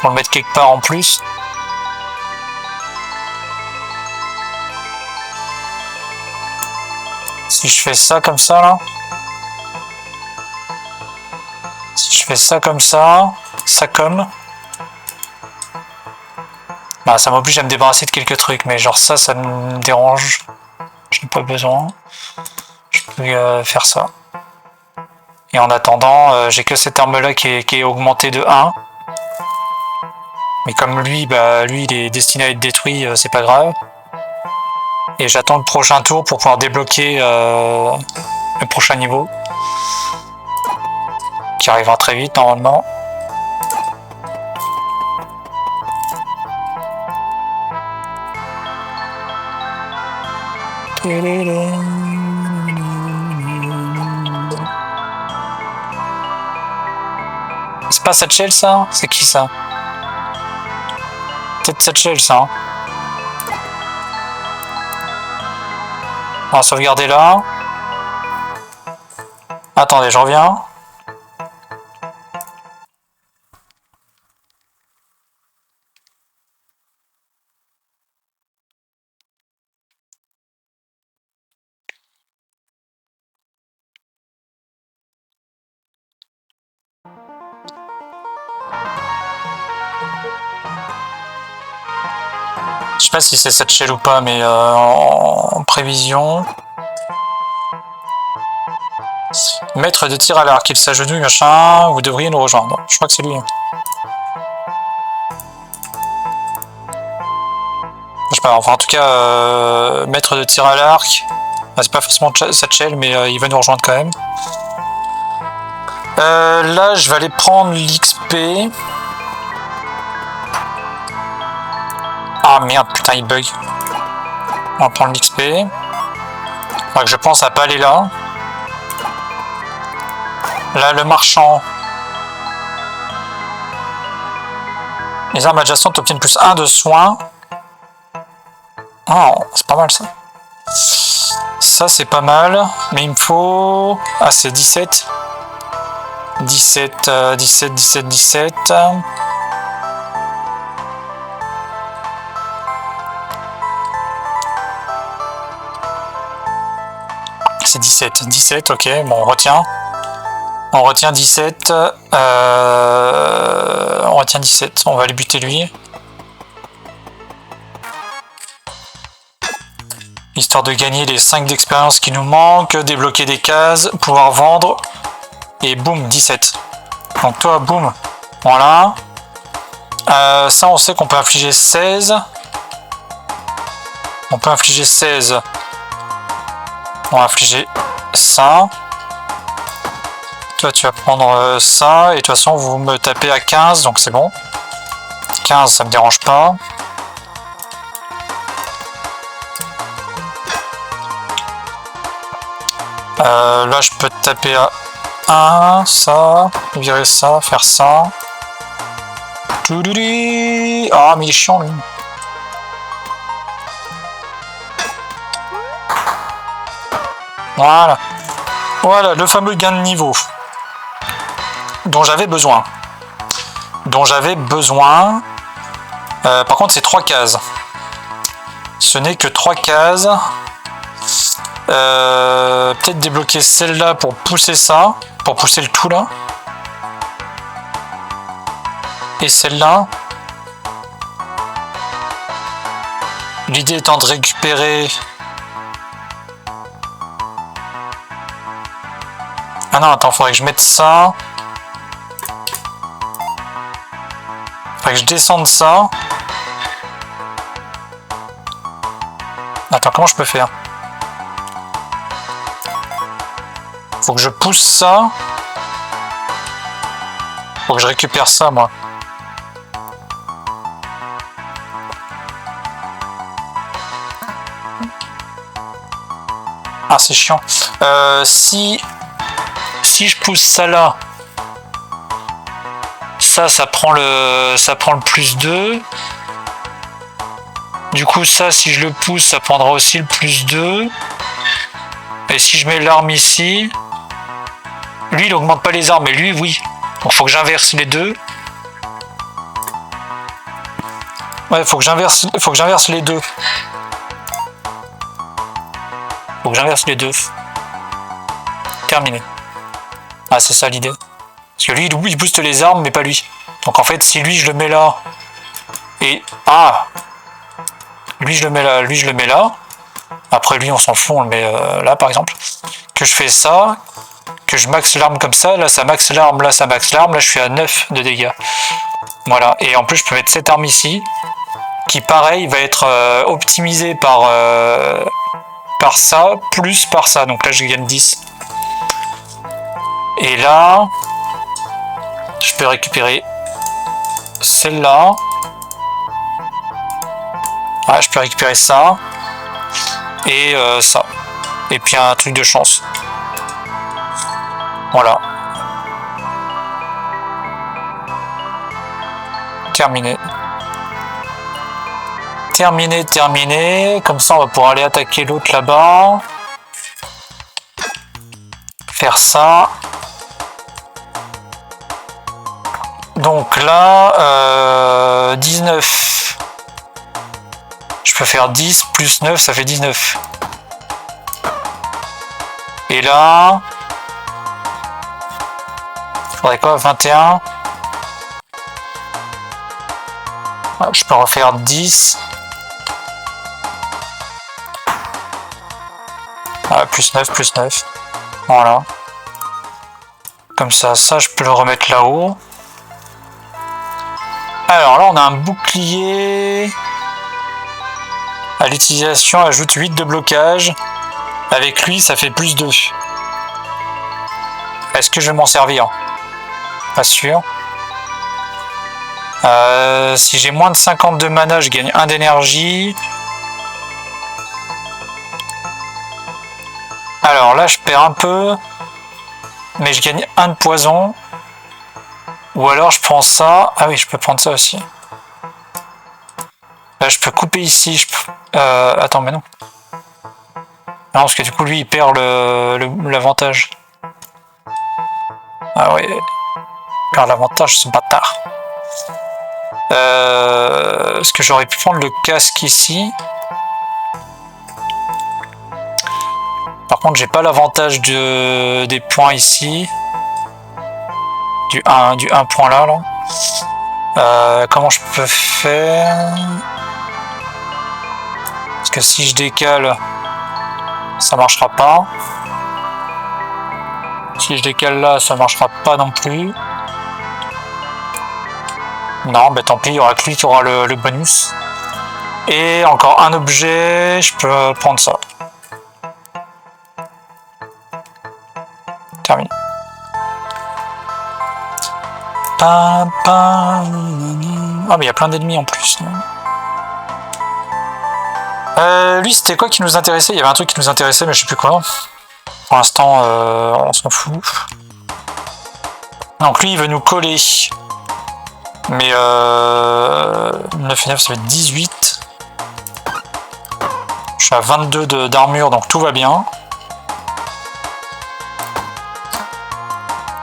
Faut le mettre quelque part en plus. Si je fais ça comme ça là. Si je fais ça comme ça comme. Bah ça m'oblige à me débarrasser de quelques trucs, mais genre ça me dérange. Je n'ai pas besoin. Je peux faire ça. Et en attendant, j'ai que cette arme là qui est augmentée de 1. Mais comme lui, lui il est destiné à être détruit, c'est pas grave. Et j'attends le prochain tour pour pouvoir débloquer le prochain niveau. Qui arrivera très vite normalement. C'est pas Satchel ça? C'est qui ça? Peut-être Satchel ça. Hein. On va sauvegarder là. Attendez, je reviens. Je sais pas si c'est Satchel ou pas, mais en prévision. Maître de tir à l'arc, il s'agenouille, machin, vous devriez nous rejoindre. Je crois que c'est lui. Je sais pas, enfin en tout cas, maître de tir à l'arc. C'est pas forcément Satchel, mais il va nous rejoindre quand même. Là, je vais aller prendre l'XP. Ah merde, putain, il bug. On va prendre l'XP. Faudra que je pense à pas aller là. Là, le marchand. Les armes adjacentes obtiennent plus 1 de soins. Oh, c'est pas mal ça. Ça, c'est pas mal. Mais il me faut... Ah, c'est 17. 17. C'est 17. 17, ok. Bon, on retient. On retient 17. On retient 17. On va aller buter lui. Histoire de gagner les 5 d'expérience qui nous manquent. Débloquer des cases. Pouvoir vendre. Et boum, 17. Donc toi, boum. Voilà. Ça, on sait qu'on peut infliger 16. On peut infliger 16. On va infliger ça. Toi, tu vas prendre ça. Et de toute façon, vous me tapez à 15. Donc c'est bon. 15, ça me dérange pas. Là, je peux taper à 1. Ça. Virer ça. Faire ça. Ah, mais il est chiant, lui. Voilà. Voilà, le fameux gain de niveau. Dont j'avais besoin. Par contre, c'est 3 cases. Ce n'est que 3 cases. Peut-être débloquer celle-là pour pousser ça. Pour pousser le tout là. Et celle-là. L'idée étant de récupérer... Ah non, attends, faudrait que je mette ça. Faudrait que je descende ça. Attends, comment je peux faire? Faut que je pousse ça. Faut que je récupère ça, moi. Ah, c'est chiant. Si je pousse ça là, ça prend le plus 2. Du coup, ça, si je le pousse, ça prendra aussi le plus 2. Et si je mets l'arme ici, lui, il augmente pas les armes, mais lui, oui. Donc, faut que j'inverse les deux. Ouais, faut que j'inverse les deux. Faut que j'inverse les deux. Terminé. Ah, c'est ça l'idée. Parce que lui, il booste les armes, mais pas lui. Donc en fait, si lui, je le mets là... Et... Ah! Lui, je le mets là, lui, je le mets là. Après, lui, on s'en fout, on le met là, par exemple. Que je fais ça, que je max l'arme comme ça. Là, ça max l'arme, là, ça max l'arme. Là, je suis à 9 de dégâts. Voilà. Et en plus, je peux mettre cette arme ici. Qui, pareil, va être optimisée par ça, plus par ça. Donc là, je gagne 10. Et là... Je peux récupérer celle-là. Ah, je peux récupérer ça. Et ça. Et puis un truc de chance. Voilà. Terminé. Terminé. Comme ça, on va pouvoir aller attaquer l'autre là-bas. Faire ça. Donc là, 19. Je peux faire 10 plus 9, ça fait 19. Et là... Faudrait quoi, 21. Je peux refaire 10. Ah, plus 9, plus 9. Voilà. Comme ça, je peux le remettre là-haut. Alors là, on a un bouclier. À l'utilisation, ajoute 8 de blocage. Avec lui, ça fait plus 2. Est-ce que je vais m'en servir? Pas sûr. Si j'ai moins de 50 de mana, je gagne 1 d'énergie. Alors là, je perds un peu. Mais je gagne 1 de poison. Ou alors je prends ça. Ah oui, je peux prendre ça aussi. Là, je peux couper ici. Attends, mais non. Non, parce que du coup, lui, il perd l'avantage. Ah ouais. Il perd l'avantage, ce bâtard. Est-ce que j'aurais pu prendre le casque ici? Par contre, j'ai pas l'avantage des points ici. Du 1 point là. Comment je peux faire? Parce que si je décale, ça marchera pas. Si je décale là, ça marchera pas non plus. Non, bah tant pis, il y aura que lui qui aura le bonus. Et encore un objet, je peux prendre ça. Terminé. Ah, mais il y a plein d'ennemis en plus. Lui, c'était quoi qui nous intéressait? Il y avait un truc qui nous intéressait, mais je sais plus quoi. Pour l'instant, on s'en fout. Donc lui, il veut nous coller. Mais 9 et 9, ça fait 18. Je suis à 22 d'armure, donc tout va bien.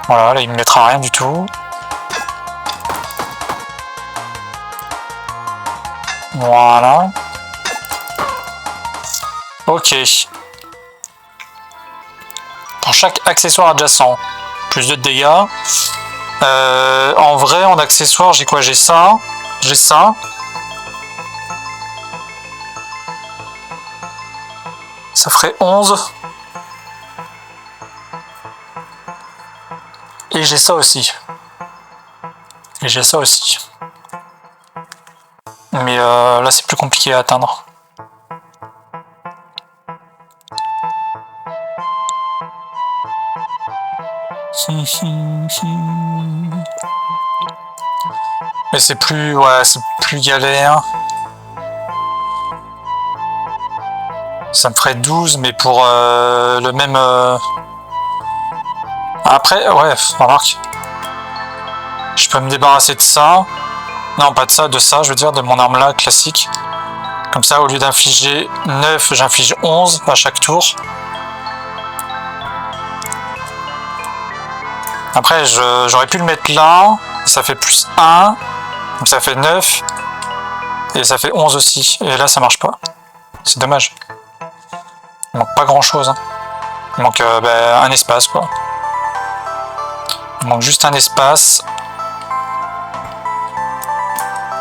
Voilà, là, il me mettra rien du tout. Voilà. Ok. Pour chaque accessoire adjacent, plus de dégâts. En vrai, en accessoire, j'ai quoi? J'ai ça. J'ai ça. Ça ferait 11. Et j'ai ça aussi. Et j'ai ça aussi. Mais là, c'est plus compliqué à atteindre. Mais c'est plus... Ouais, c'est plus galère. Ça me ferait 12, mais pour le même... Après, ouais, remarque. Je peux me débarrasser de ça. Non, pas de ça, de ça, je veux dire, de mon arme là, classique. Comme ça, au lieu d'infliger 9, j'inflige 11 à chaque tour. Après, j'aurais pu le mettre là. Ça fait plus 1. Donc ça fait 9. Et ça fait 11 aussi. Et là, ça marche pas. C'est dommage. Il manque pas grand chose. Hein. Il manque un espace, quoi. Il manque juste un espace.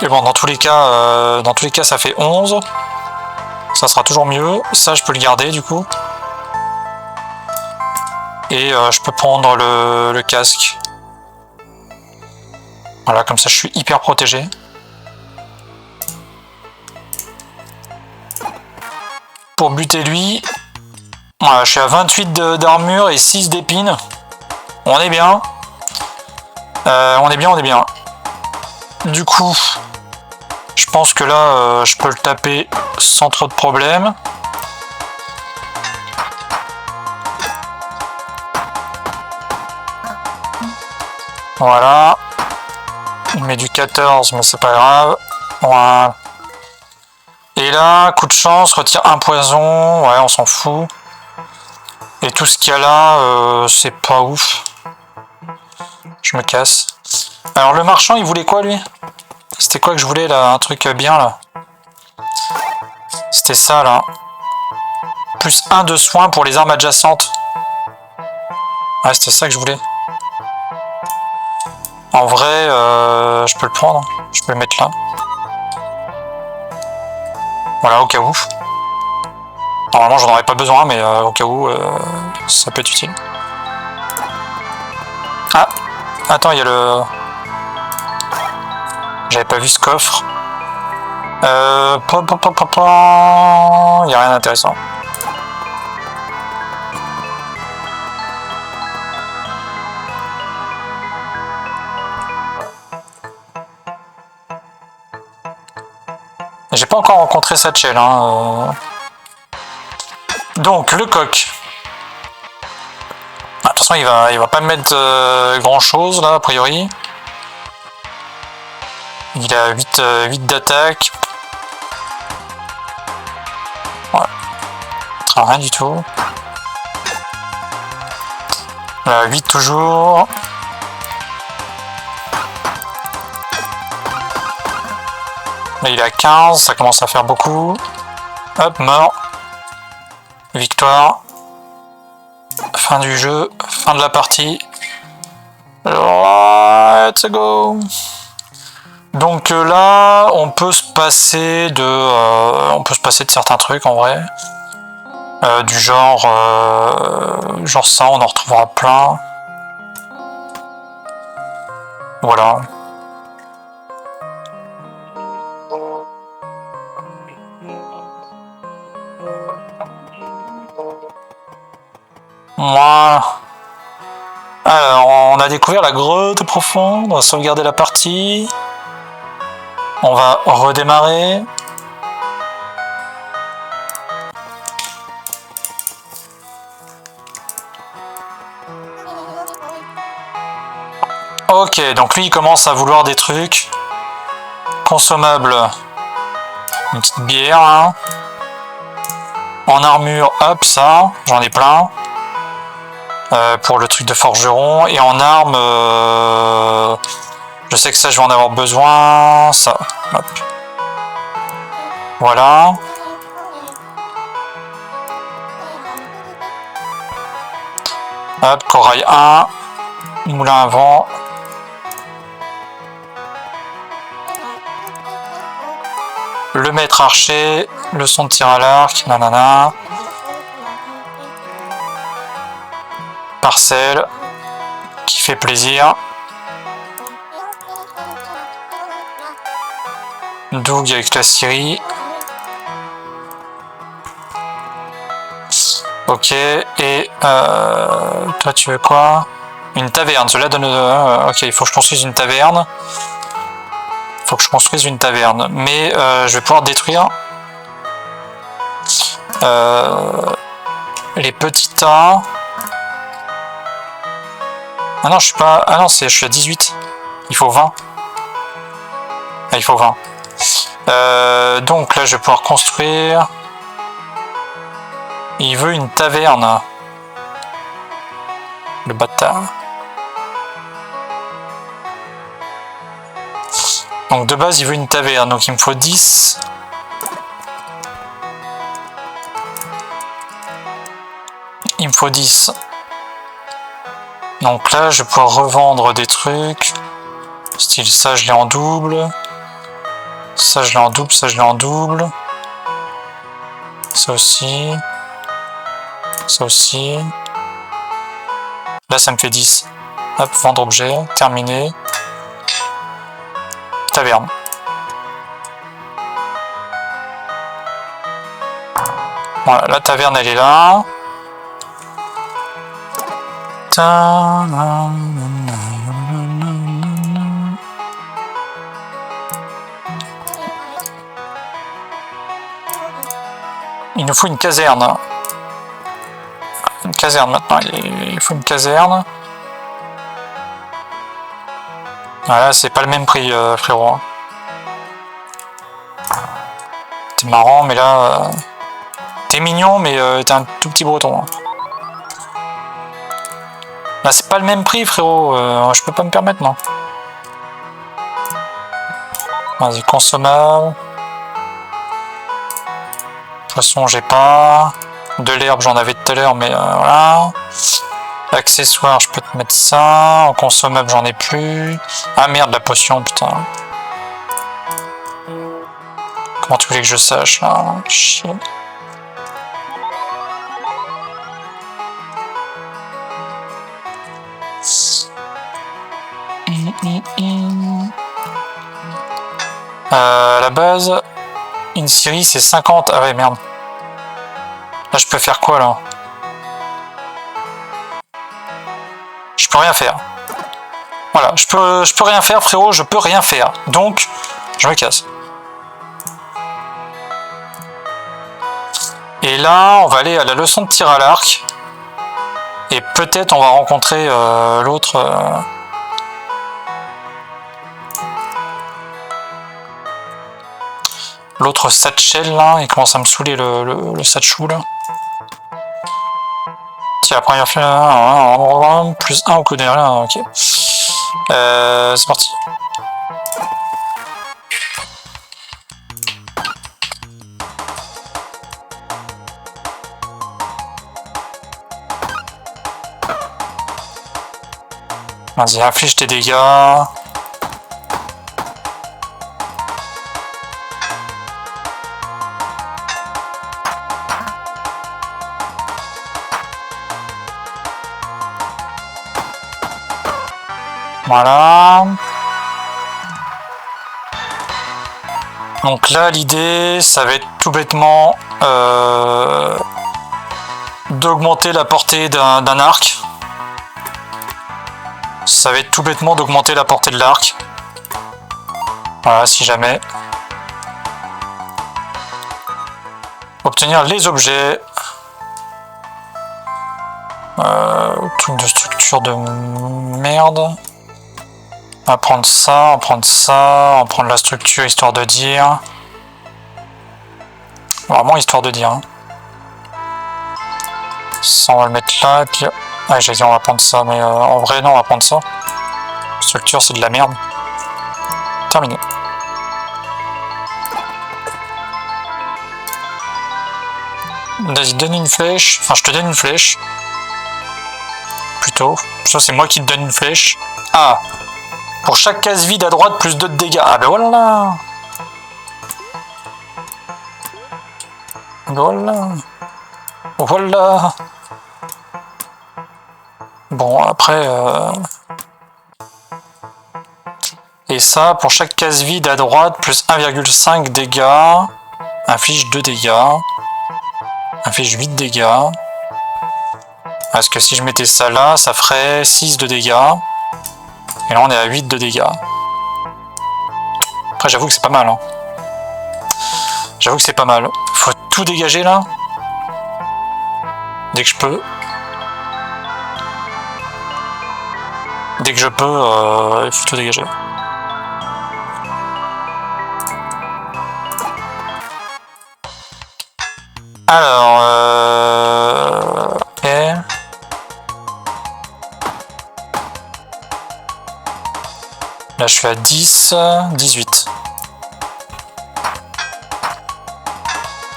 Et bon, dans tous les cas, ça fait 11. Ça sera toujours mieux. Ça, je peux le garder, du coup. Et je peux prendre le casque. Voilà, comme ça, je suis hyper protégé. Pour buter lui, voilà, je suis à 28 d'armure et 6 d'épines. On est bien. On est bien. Du coup, je pense que là, je peux le taper sans trop de problème. Voilà. Il met du 14, mais c'est pas grave. Voilà. Et là, coup de chance, retire un poison. Ouais, on s'en fout. Et tout ce qu'il y a là, c'est pas ouf. Je me casse. Alors le marchand, il voulait quoi, lui? C'était quoi que je voulais, là? Un truc bien, là. C'était ça, là. Plus 1 de soins pour les armes adjacentes. Ouais, c'était ça que je voulais. En vrai, je peux le prendre. Je peux le mettre là. Voilà, au cas où. Normalement, j'en aurais pas besoin, mais au cas où, ça peut être utile. Ah! Attends, il y a le... J'avais pas vu ce coffre. Il y a rien d'intéressant. J'ai pas encore rencontré Satchel. Hein. Donc, le coq. De toute façon, il va pas me mettre grand chose là, a priori. Il a 8 d'attaque. Ouais. Ah, rien du tout. 8 toujours. Là, il est à 15, ça commence à faire beaucoup. Hop, mort. Victoire. Fin du jeu, fin de la partie. Let's go. Donc là, on peut se passer de certains trucs en vrai. Du genre ça, on en retrouvera plein. Voilà. Moi. Alors, on a découvert la grotte profonde, on va sauvegarder la partie. On va redémarrer. Ok, donc lui il commence à vouloir des trucs consommables. Une petite bière, hein. En armure, hop, ça, j'en ai plein. Pour le truc de forgeron. Et en arme, je sais que ça je vais en avoir besoin. Ça, hop. Voilà. Hop, corail 1. Moulin à vent. Le maître archer. Leçon de tir à l'arc. Nanana. Parcelle. Qui fait plaisir. Doug avec la Syrie. Ok, et toi tu veux quoi? Une taverne, cela donne... ok, il faut que je construise une taverne. Mais je vais pouvoir détruire les petits tas. Ah non, je suis pas... Ah non, je suis à 18. Il faut 20. Ah, il faut 20. Donc là, je vais pouvoir construire... Il veut une taverne. Le bâtard. Donc de base il veut une taverne, donc il me faut 10. Il me faut 10. Donc là je vais pouvoir revendre des trucs. Style ça je l'ai en double. Ça je l'ai en double, ça je l'ai en double. Ça aussi. Ça aussi. Là ça me fait 10. Hop, vendre objet, terminé. Taverne. Voilà, la taverne elle est là. Il nous faut une caserne. Une caserne maintenant, il faut une caserne. Voilà, c'est pas le même prix, frérot. T'es marrant, mais là... T'es mignon, mais t'es un tout petit breton. Là, c'est pas le même prix, frérot. Je peux pas me permettre, non. Vas-y, consommable. Poisson, j'ai pas. De l'herbe, j'en avais tout à l'heure, mais voilà. Accessoires, je peux te mettre ça. En consommable, j'en ai plus. Ah merde, la potion, putain. Comment tu voulais que je sache, là? Chier. À la base, une série c'est 50. Ah ouais, merde. Là, je peux faire quoi là? Je peux rien faire. Voilà, je peux rien faire, frérot, je peux rien faire. Donc, je me casse. Et là, on va aller à la leçon de tir à l'arc. Et peut-être on va rencontrer l'autre... L'autre Satchel là, il commence à me saouler le Satchou là. C'est la première fois, plus 1 au coup derrière, ok. C'est parti. Vas-y, inflige tes dégâts. Voilà. Donc là, l'idée, ça va être tout bêtement d'augmenter la portée d'un arc. Ça va être tout bêtement d'augmenter la portée de l'arc. Voilà, si jamais. Obtenir les objets. Truc de structure de merde. On va prendre ça, on va prendre ça, on va prendre la structure histoire de dire. Vraiment histoire de dire. Hein. Ça, on va le mettre là, et puis... Ah, j'ai dit on va prendre ça, mais en vrai, non, on va prendre ça. Structure, c'est de la merde. Terminé. Vas-y, donne une flèche. Enfin, je te donne une flèche. Plutôt. Ça, c'est moi qui te donne une flèche. Ah! Pour chaque case vide à droite, plus 2 de dégâts. Ah ben voilà. Voilà. Voilà. Bon, après... Et ça, pour chaque case vide à droite, plus 1,5 dégâts. Inflige 2 dégâts. Inflige 8 dégâts. Parce que si je mettais ça là, ça ferait 6 de dégâts. Et là, on est à 8 de dégâts. Après, j'avoue que c'est pas mal. Hein. J'avoue que c'est pas mal. Faut tout dégager, là. Dès que je peux. Dès que je peux, il faut tout dégager. Alors, ok. Là, je suis à 10, 18.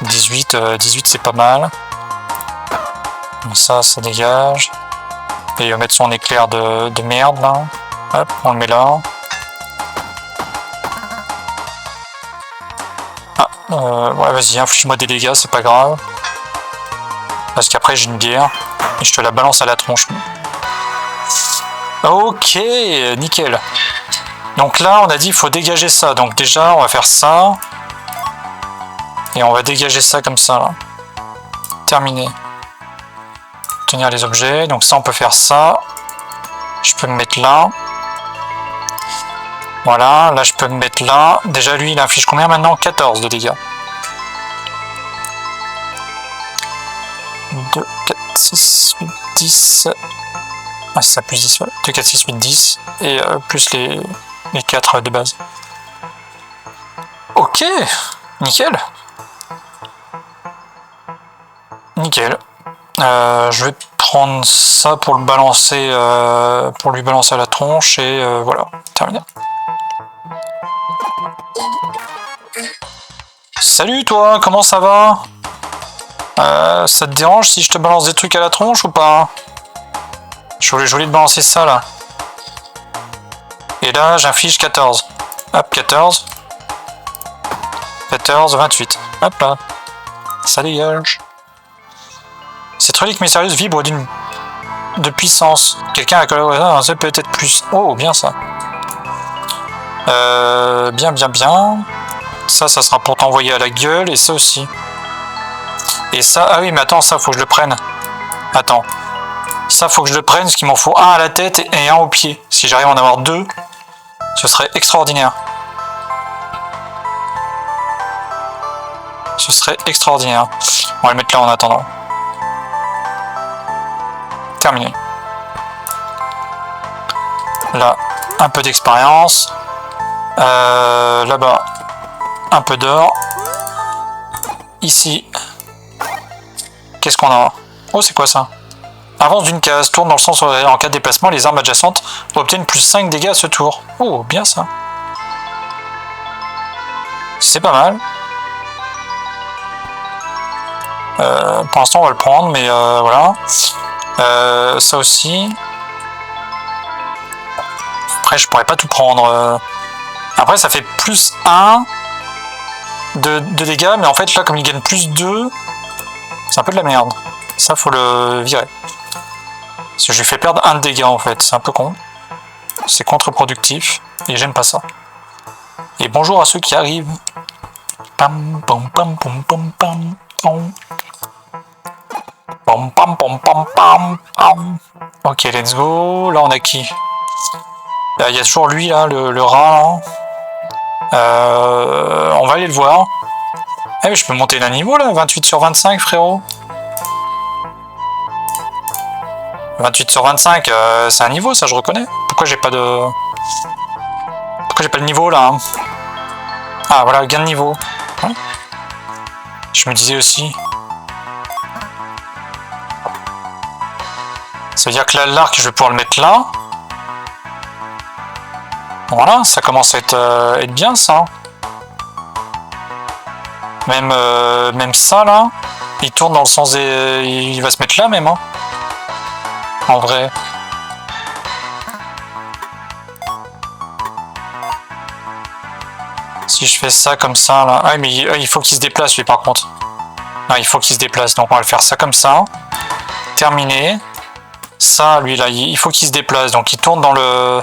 18 c'est pas mal. Donc ça dégage. Et il va mettre son éclair de merde là. Hop, on le met là. Ah, ouais, vas-y, inflige-moi des dégâts, c'est pas grave. Parce qu'après j'ai une bière. Et je te la balance à la tronche. Ok, nickel. Donc là, on a dit qu'il faut dégager ça. Donc déjà, on va faire ça. Et on va dégager ça comme ça. Là. Terminé. Tenir les objets. Donc ça, on peut faire ça. Je peux me mettre là. Voilà, là, je peux me mettre là. Déjà, lui, il inflige combien maintenant? 14 de dégâts. 2, 4, 6, 8, 10. Ah, c'est ça, plus 10. Ouais. 2, 4, 6, 8, 10. Et plus les 4 de base. Ok, nickel. Nickel. Je vais prendre ça pour le balancer, pour lui balancer à la tronche et voilà, terminé. Salut toi, comment ça va? Ça te dérange si je te balance des trucs à la tronche ou pas? Je voulais te balancer ça là. Et là, j'inflige 14. Hop, 14. 14, 28. Hop là. Ça dégage. Cette relique mystérieuse vibre de puissance. Quelqu'un a collaboré ça, peut-être plus. Oh, bien ça. Bien. Ça sera pour t'envoyer à la gueule, et ça aussi. Et ça, ah oui, mais attends, ça, faut que je le prenne. Attends. Ça, faut que je le prenne, parce qu'il m'en faut un à la tête et un au pied. Si j'arrive à en avoir 2, ce serait extraordinaire. Ce serait extraordinaire. On va le mettre là en attendant. Terminé. Là, un peu d'expérience. Là-bas, un peu d'or. Ici, qu'est-ce qu'on a? Oh, c'est quoi ça? Avance d'une case, tourne dans le sens horaire. En cas de déplacement, les armes adjacentes obtiennent plus 5 dégâts à ce tour. Oh, bien ça. C'est pas mal. Pour l'instant, on va le prendre, mais voilà. Ça aussi. Après, je pourrais pas tout prendre. Après, ça fait plus 1 de dégâts, mais en fait, là, comme il gagne plus 2, c'est un peu de la merde. Ça, faut le virer. Parce que je lui fais perdre 1 de dégâts, en fait. C'est un peu con. C'est contre-productif, et j'aime pas ça. Et bonjour à ceux qui arrivent. Pam, pam, pam, pam, pam, pam, pam. Pam, pam, pam, pam, pam, pam. Ok, let's go. Là, on a qui? Il y a toujours lui, là, le rat. On va aller le voir. Eh, mais je peux monter d'un niveau, là. 28 sur 25, frérot. 28 sur 25, c'est un niveau, ça, je reconnais. Pourquoi j'ai pas de... Pourquoi j'ai pas le niveau, là? Ah, voilà, gain de niveau. Ouais. Je me disais aussi... Ça veut dire que là, l'arc, je vais pouvoir le mettre là. Voilà, ça commence à être bien, ça. Même ça, là, il tourne dans le sens des... Il va se mettre là, même, hein. En vrai. Si je fais ça comme ça, là... Ah, mais il faut qu'il se déplace, lui, par contre. Non, il faut qu'il se déplace, donc on va le faire ça comme ça. Terminé. Ça, lui, là, il faut qu'il se déplace, donc il tourne dans le...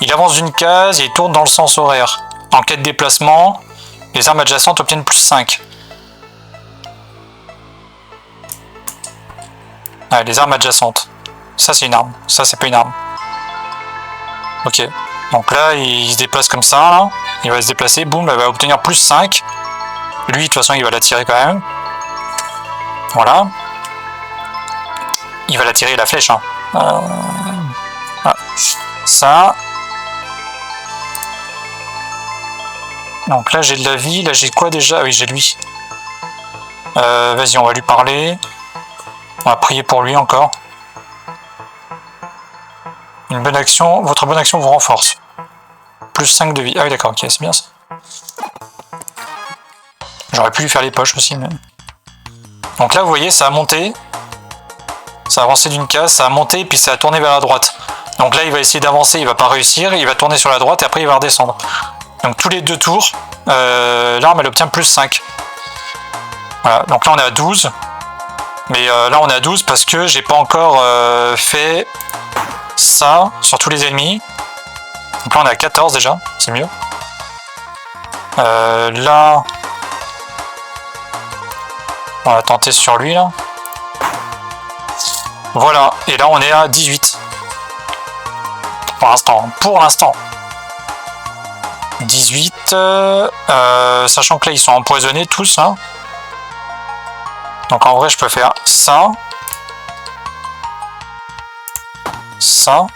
Il avance d'une case et il tourne dans le sens horaire. En cas de déplacement, les armes adjacentes obtiennent plus 5. Ouais, les armes adjacentes. Ça, c'est une arme. Ça, c'est pas une arme. Ok. Donc là, il se déplace comme ça, là. Il va se déplacer, boum, il va obtenir plus 5. Lui, de toute façon, il va l'attirer quand même. Voilà. Il va l'attirer la flèche, hein. Voilà. Ça. Donc là, j'ai de la vie. Là, j'ai quoi déjà? Ah oui, j'ai lui. Vas-y, on va lui parler. On va prier pour lui encore. Une bonne action. Votre bonne action vous renforce. plus 5 de vie. Ah oui, d'accord, ok, c'est bien ça. J'aurais pu lui faire les poches aussi, mais... Donc là, vous voyez, ça a monté. Ça a avancé d'une case, ça a monté, puis ça a tourné vers la droite. Donc là, il va essayer d'avancer, il va pas réussir, il va tourner sur la droite, et après, il va redescendre. Donc tous les 2 tours, l'arme, elle obtient plus 5. Voilà, donc là, on est à 12. Mais là, on est à 12 parce que j'ai pas encore fait ça sur tous les ennemis. Donc là, on est à 14 déjà, c'est mieux. Là... On va tenter sur lui, là. Voilà, et là, on est à 18. Pour l'instant. 18, sachant que là, ils sont empoisonnés tous, hein. Donc en vrai, je peux faire ça. Ça.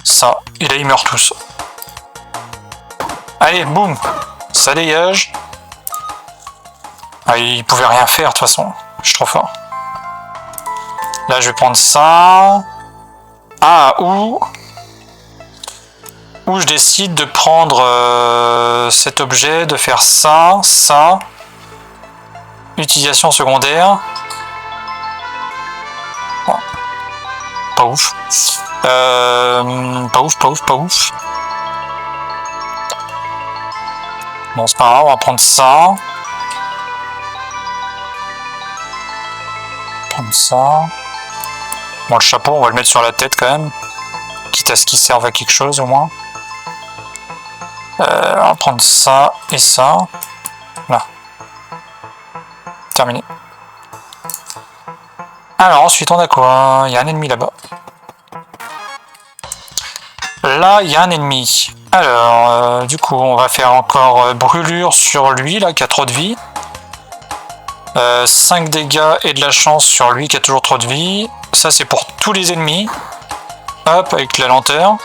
Ça. Et là, ils meurent tous. Allez, boum. Ça dégage. Ah, il pouvait rien faire, de toute façon. Je suis trop fort. Là, je vais prendre ça. Ah, ou je décide de prendre cet objet, de faire ça, ça. Utilisation secondaire. Bon. Pas ouf. Pas ouf. Bon, c'est pas grave, on va prendre ça. Prendre ça. Bon, le chapeau, on va le mettre sur la tête quand même. Quitte à ce qu'il serve à quelque chose au moins. On va prendre ça et ça. Là. Terminé. Alors ensuite on a quoi? Il y a un ennemi là-bas. Là il y a un ennemi. Alors du coup on va faire encore brûlure sur lui là qui a trop de vie. 5 dégâts et de la chance sur lui qui a toujours trop de vie. Ça c'est pour tous les ennemis. Hop, avec la lenteur.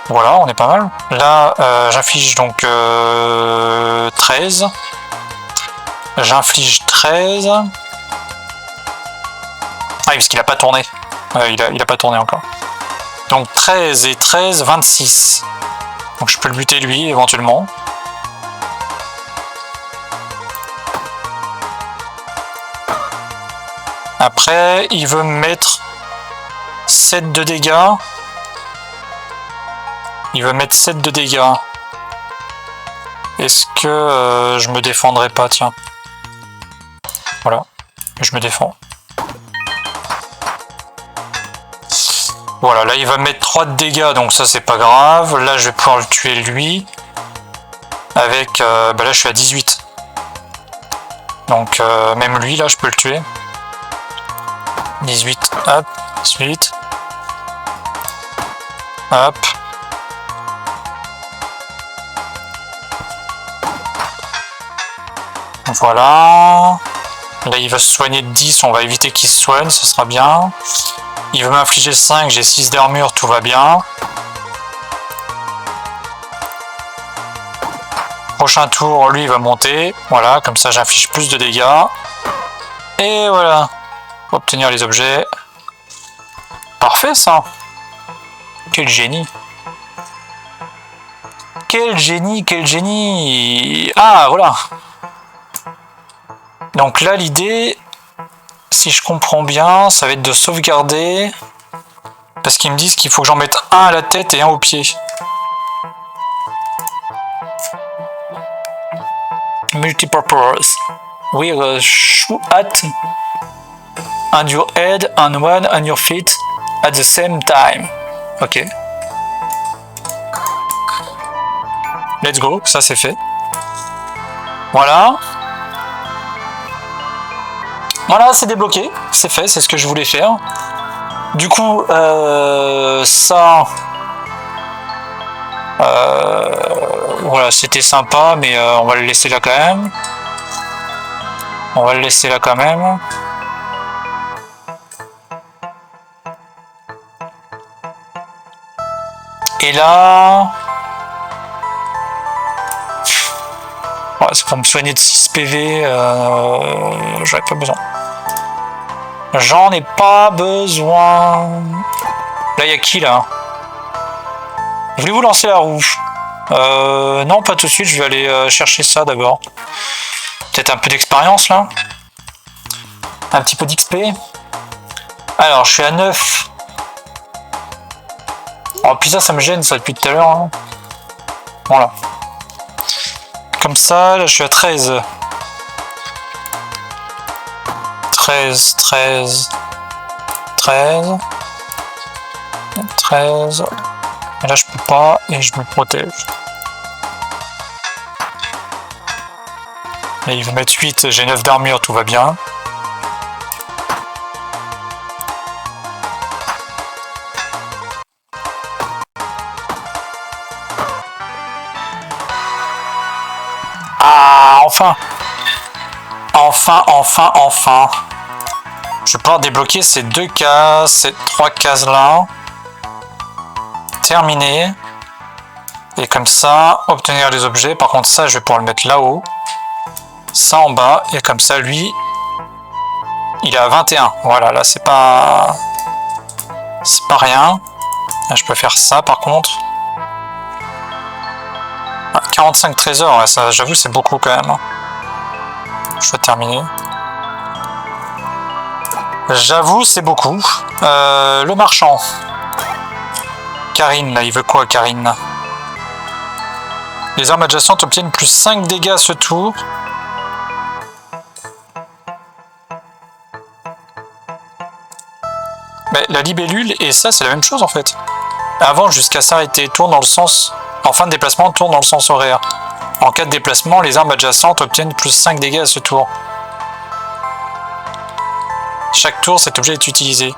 Voilà, on est pas mal. Là j'inflige donc 13. J'inflige 13. Ah oui, parce qu'il a pas tourné. Il a pas tourné encore. Donc 13 et 13, 26. Donc je peux le buter lui, éventuellement. Après, il veut me mettre 7 de dégâts. Il veut mettre 7 de dégâts. Est-ce que je me défendrai pas, tiens. Voilà, je me défends. Voilà, là il va me mettre 3 de dégâts, donc ça c'est pas grave. Là je vais pouvoir le tuer lui. Avec, bah là je suis à 18. Donc même lui là je peux le tuer. 18, hop, 18. Hop. Voilà. Là il va se soigner de 10, on va éviter qu'il se soigne, ça sera bien. Il veut m'infliger 5, j'ai 6 d'armure, tout va bien. Prochain tour, lui il va monter. Voilà, comme ça j'inflige plus de dégâts. Et voilà. Pour obtenir les objets. Parfait ça. Quel génie. Quel génie, quel génie. Ah voilà. Donc là l'idée, si je comprends bien, ça va être de sauvegarder. Parce qu'ils me disent qu'il faut que j'en mette un à la tête et un au pied. Multipurpose. With a shoe hat on your head and one on your feet at the same time. Ok. Let's go, ça c'est fait. Voilà. Voilà, c'est débloqué, c'est fait, c'est ce que je voulais faire. Du coup, ça... voilà, c'était sympa, mais on va le laisser là quand même. On va le laisser là quand même. Et là... Ouais, c'est pour me soigner de 6 PV, j'aurais pas besoin. J'en ai pas besoin. Là, il y a qui, là? Voulez-vous lancer la roue? Non, pas tout de suite, je vais aller chercher ça d'abord. Peut-être un peu d'expérience là. Un petit peu d'XP. Alors, je suis à 9. Oh, puis ça me gêne ça depuis tout à l'heure. Hein. Voilà. Comme ça, là je suis à 13. 13, 13, 13. 13. Et là je peux pas et je me protège. Et il veut mettre 8, j'ai 9 d'armure, tout va bien. Ah, enfin! Enfin! Je vais pouvoir débloquer ces 2 cases, ces 3 cases là. Terminé. Et comme ça, obtenir les objets. Par contre, ça, je vais pouvoir le mettre là-haut. Ça en bas. Et comme ça, lui, il est à 21. Voilà, là, c'est pas rien. Là, je peux faire ça, par contre. Ah, 45 trésors, ouais, ça, j'avoue, c'est beaucoup quand même. Je vais terminer. J'avoue, c'est beaucoup. Le marchand. Karine, là, il veut quoi, Karine? Les armes adjacentes obtiennent plus 5 dégâts à ce tour. Mais la libellule et ça, c'est la même chose en fait. Avance jusqu'à s'arrêter, tourne dans le sens... En fin de déplacement, tourne dans le sens horaire. En cas de déplacement, les armes adjacentes obtiennent plus 5 dégâts à ce tour. Chaque tour, cet objet est utilisé.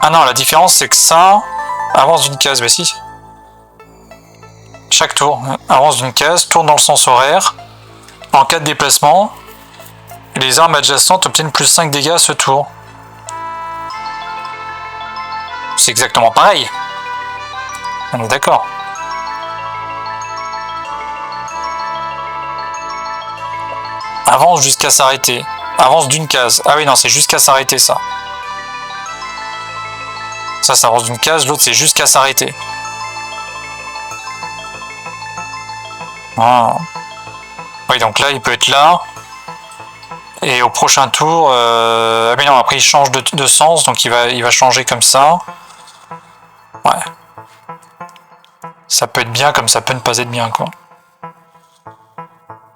Ah non, la différence c'est que ça avance d'une case, mais si. Chaque tour avance d'une case, tourne dans le sens horaire. En cas de déplacement, les armes adjacentes obtiennent plus 5 dégâts à ce tour. C'est exactement pareil. On est d'accord. Avance jusqu'à s'arrêter. Avance d'une case. Ah oui, non, c'est jusqu'à s'arrêter ça. Ça avance d'une case, l'autre c'est jusqu'à s'arrêter. Ah. Oui, donc là, il peut être là. Et au prochain tour... Ah mais non, après il change de sens, donc il va changer comme ça. Ouais. Ça peut être bien comme ça peut ne pas être bien, quoi.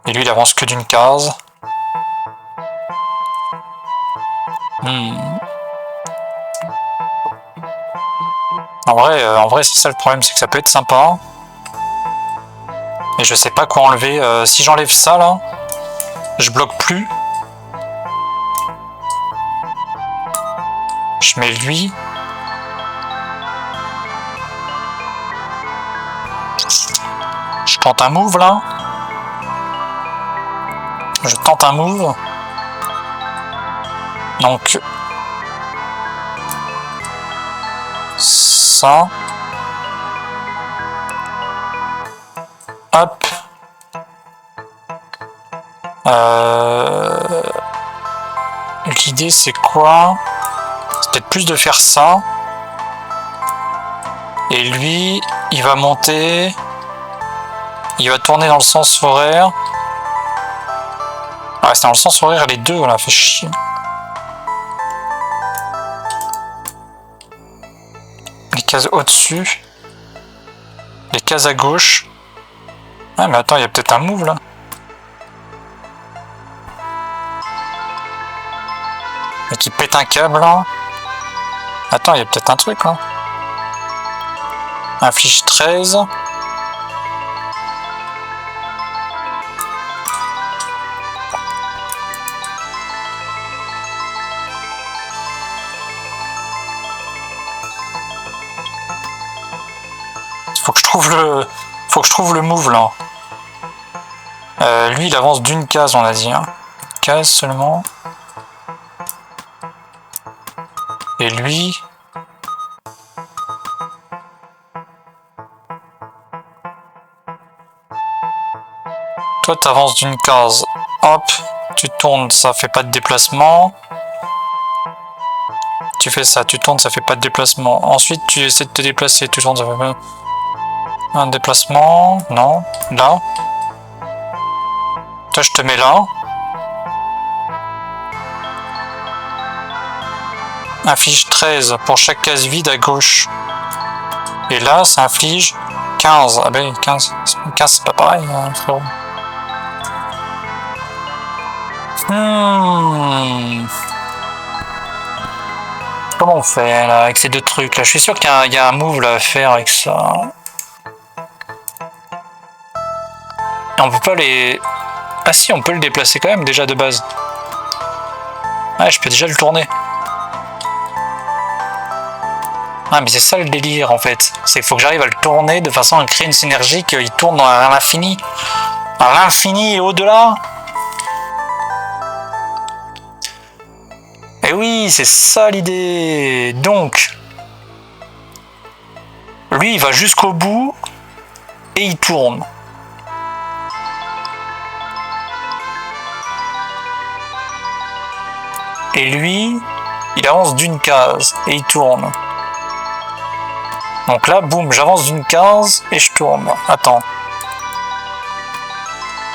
Et lui, il avance que d'une case. En vrai, c'est ça le problème, c'est que ça peut être sympa. Mais je sais pas quoi enlever. Si j'enlève ça, là, je bloque plus. Je mets lui. Je tente un move, là. Je tente un move. Donc... ça. Hop. L'idée c'est quoi? C'est peut-être plus de faire ça. Et lui, il va monter. Il va tourner dans le sens horaire. Ah, c'est dans le sens horaire les deux, là, fait chier. Les cases au-dessus. Les cases à gauche. Ah, mais attends, il y a peut-être un move, là. Et qui pète un câble, là. Attends, il y a peut-être un truc, là. Inflige 13. Faut que je trouve le move là. Lui il avance d'une case, on a dit. Hein. Une case seulement. Et lui. Toi t'avances d'une case. Hop, tu tournes, ça fait pas de déplacement. tu fais ça, tu tournes, ça fait pas de déplacement. Ensuite, tu essaies de te déplacer, tu tournes, ça fait pas un déplacement. Non, là. Toi, je te mets là. Inflige 13 pour chaque case vide à gauche. Et là, ça inflige 15. Ah ben, 15 c'est pas pareil, hein, frérot. Comment on fait là avec ces deux trucs là? Je suis sûr qu'il y a un move là à faire avec ça. Et on peut pas les... Ah si, on peut le déplacer quand même déjà de base. Ouais, je peux déjà le tourner. Ah mais c'est ça le délire en fait. C'est qu'il faut que j'arrive à le tourner de façon à créer une synergie qu'il tourne à l'infini. À l'infini et au-delà. Et oui, c'est ça l'idée. Donc, lui, il va jusqu'au bout et il tourne. Et lui, il avance d'une case et il tourne. Donc là, boum, j'avance d'une case et je tourne. Attends.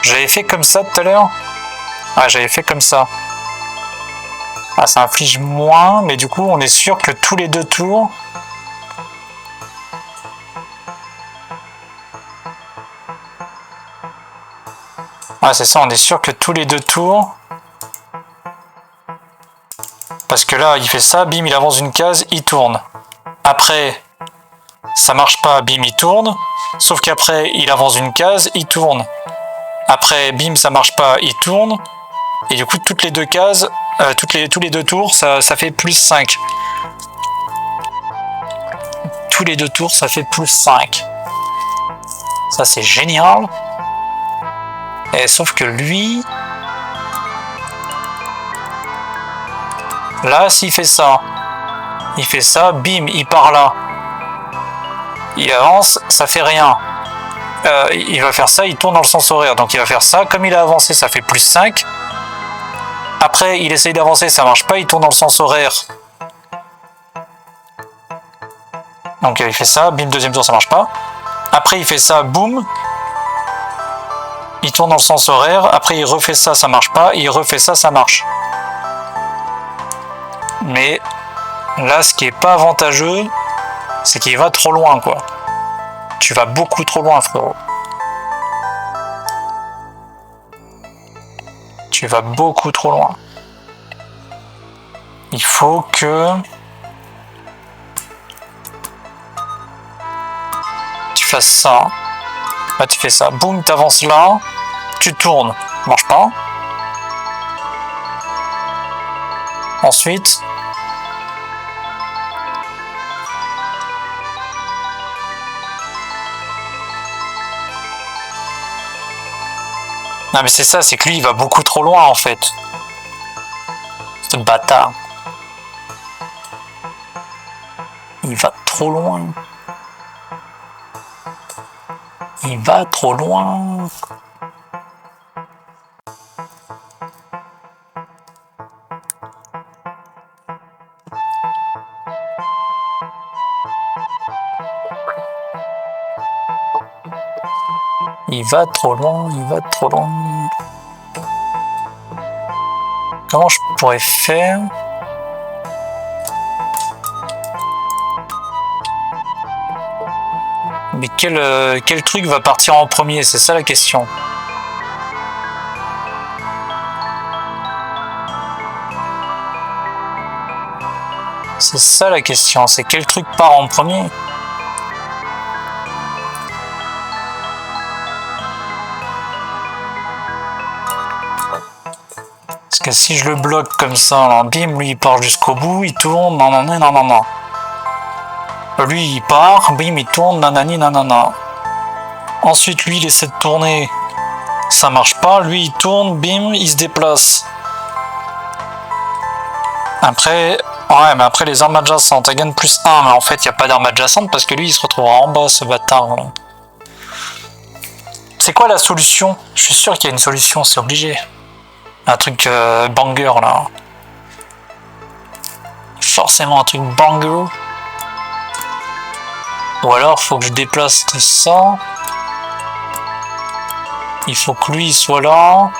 J'avais fait comme ça tout à l'heure? Ah, j'avais fait comme ça. Ah, ça inflige moins, mais du coup, on est sûr que tous les 2 tours... Ah, c'est ça, on est sûr que tous les 2 tours... Parce que là, il fait ça, bim, il avance une case, il tourne. Après, ça marche pas, bim, il tourne. Sauf qu'après, il avance une case, il tourne. Après, bim, ça marche pas, il tourne. Et du coup, toutes les 2 cases... tous les 2 tours, ça fait plus 5. Tous les 2 tours, ça fait plus 5. Ça, c'est génial. Et sauf que lui... Là, s'il fait ça, bim, il part là. Il avance, ça fait rien. Il va faire ça, il tourne dans le sens horaire. Donc il va faire ça. Comme il a avancé, ça fait plus 5. Après, il essaye d'avancer, ça marche pas, il tourne dans le sens horaire. Donc il fait ça, bim, deuxième tour, ça marche pas. Après, il fait ça, boum. Il tourne dans le sens horaire. Après, il refait ça, ça marche pas. Il refait ça, ça marche. Mais là, ce qui est pas avantageux, c'est qu'il va trop loin, quoi. Tu vas beaucoup trop loin, frérot. Tu vas beaucoup trop loin. Il faut que tu fasses ça. Là, tu fais ça. Boum, tu avances là. Tu tournes. Ça marche pas. Ensuite, non mais c'est ça, c'est que lui il va beaucoup trop loin en fait. Ce bâtard. Il va trop loin. Il va trop loin. Il va trop loin, il va trop loin. Comment je pourrais faire? Mais quel truc va partir en premier? C'est ça la question. C'est ça la question, c'est quel truc part en premier? Parce que si je le bloque comme ça, là, bim, lui il part jusqu'au bout, il tourne, non, non, non, non, non, non. Lui il part, bim, il tourne, nanani, nanana. Ensuite lui il essaie de tourner, ça marche pas, lui il tourne, bim, il se déplace. Après, ouais, mais après les armes adjacentes, elle gagne plus 1, mais en fait il n'y a pas d'armes adjacentes parce que lui il se retrouvera en bas, ce bâtard. Là. C'est quoi la solution? Je suis sûr qu'il y a une solution, c'est obligé. Un truc banger là. forcément un truc banger. Ou alors faut que je déplace tout ça. Il faut que lui soit là.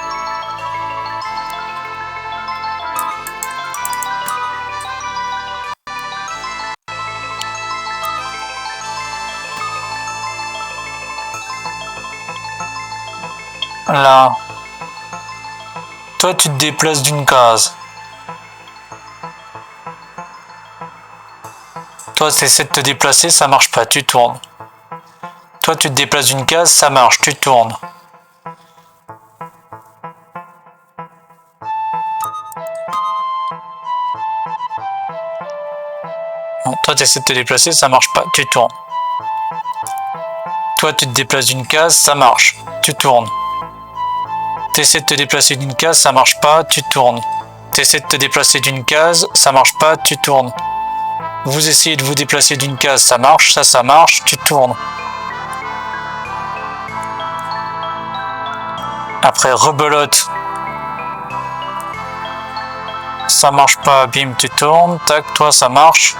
Là. Toi, tu te déplaces d'une case. Toi, tu essaies de te déplacer, ça marche pas, tu tournes. Toi, tu te déplaces d'une case, ça marche, tu tournes. Non, toi, tu essaies de te déplacer, ça marche pas, tu tournes. Toi, tu te déplaces d'une case, ça marche, tu tournes. T'essaies de te déplacer d'une case, ça marche pas, tu tournes. T'essaies de te déplacer d'une case, ça marche pas, tu tournes. Vous essayez de vous déplacer d'une case, ça marche, ça marche, tu tournes. Après, rebelote. Ça marche pas, bim, tu tournes. Tac, toi, ça marche.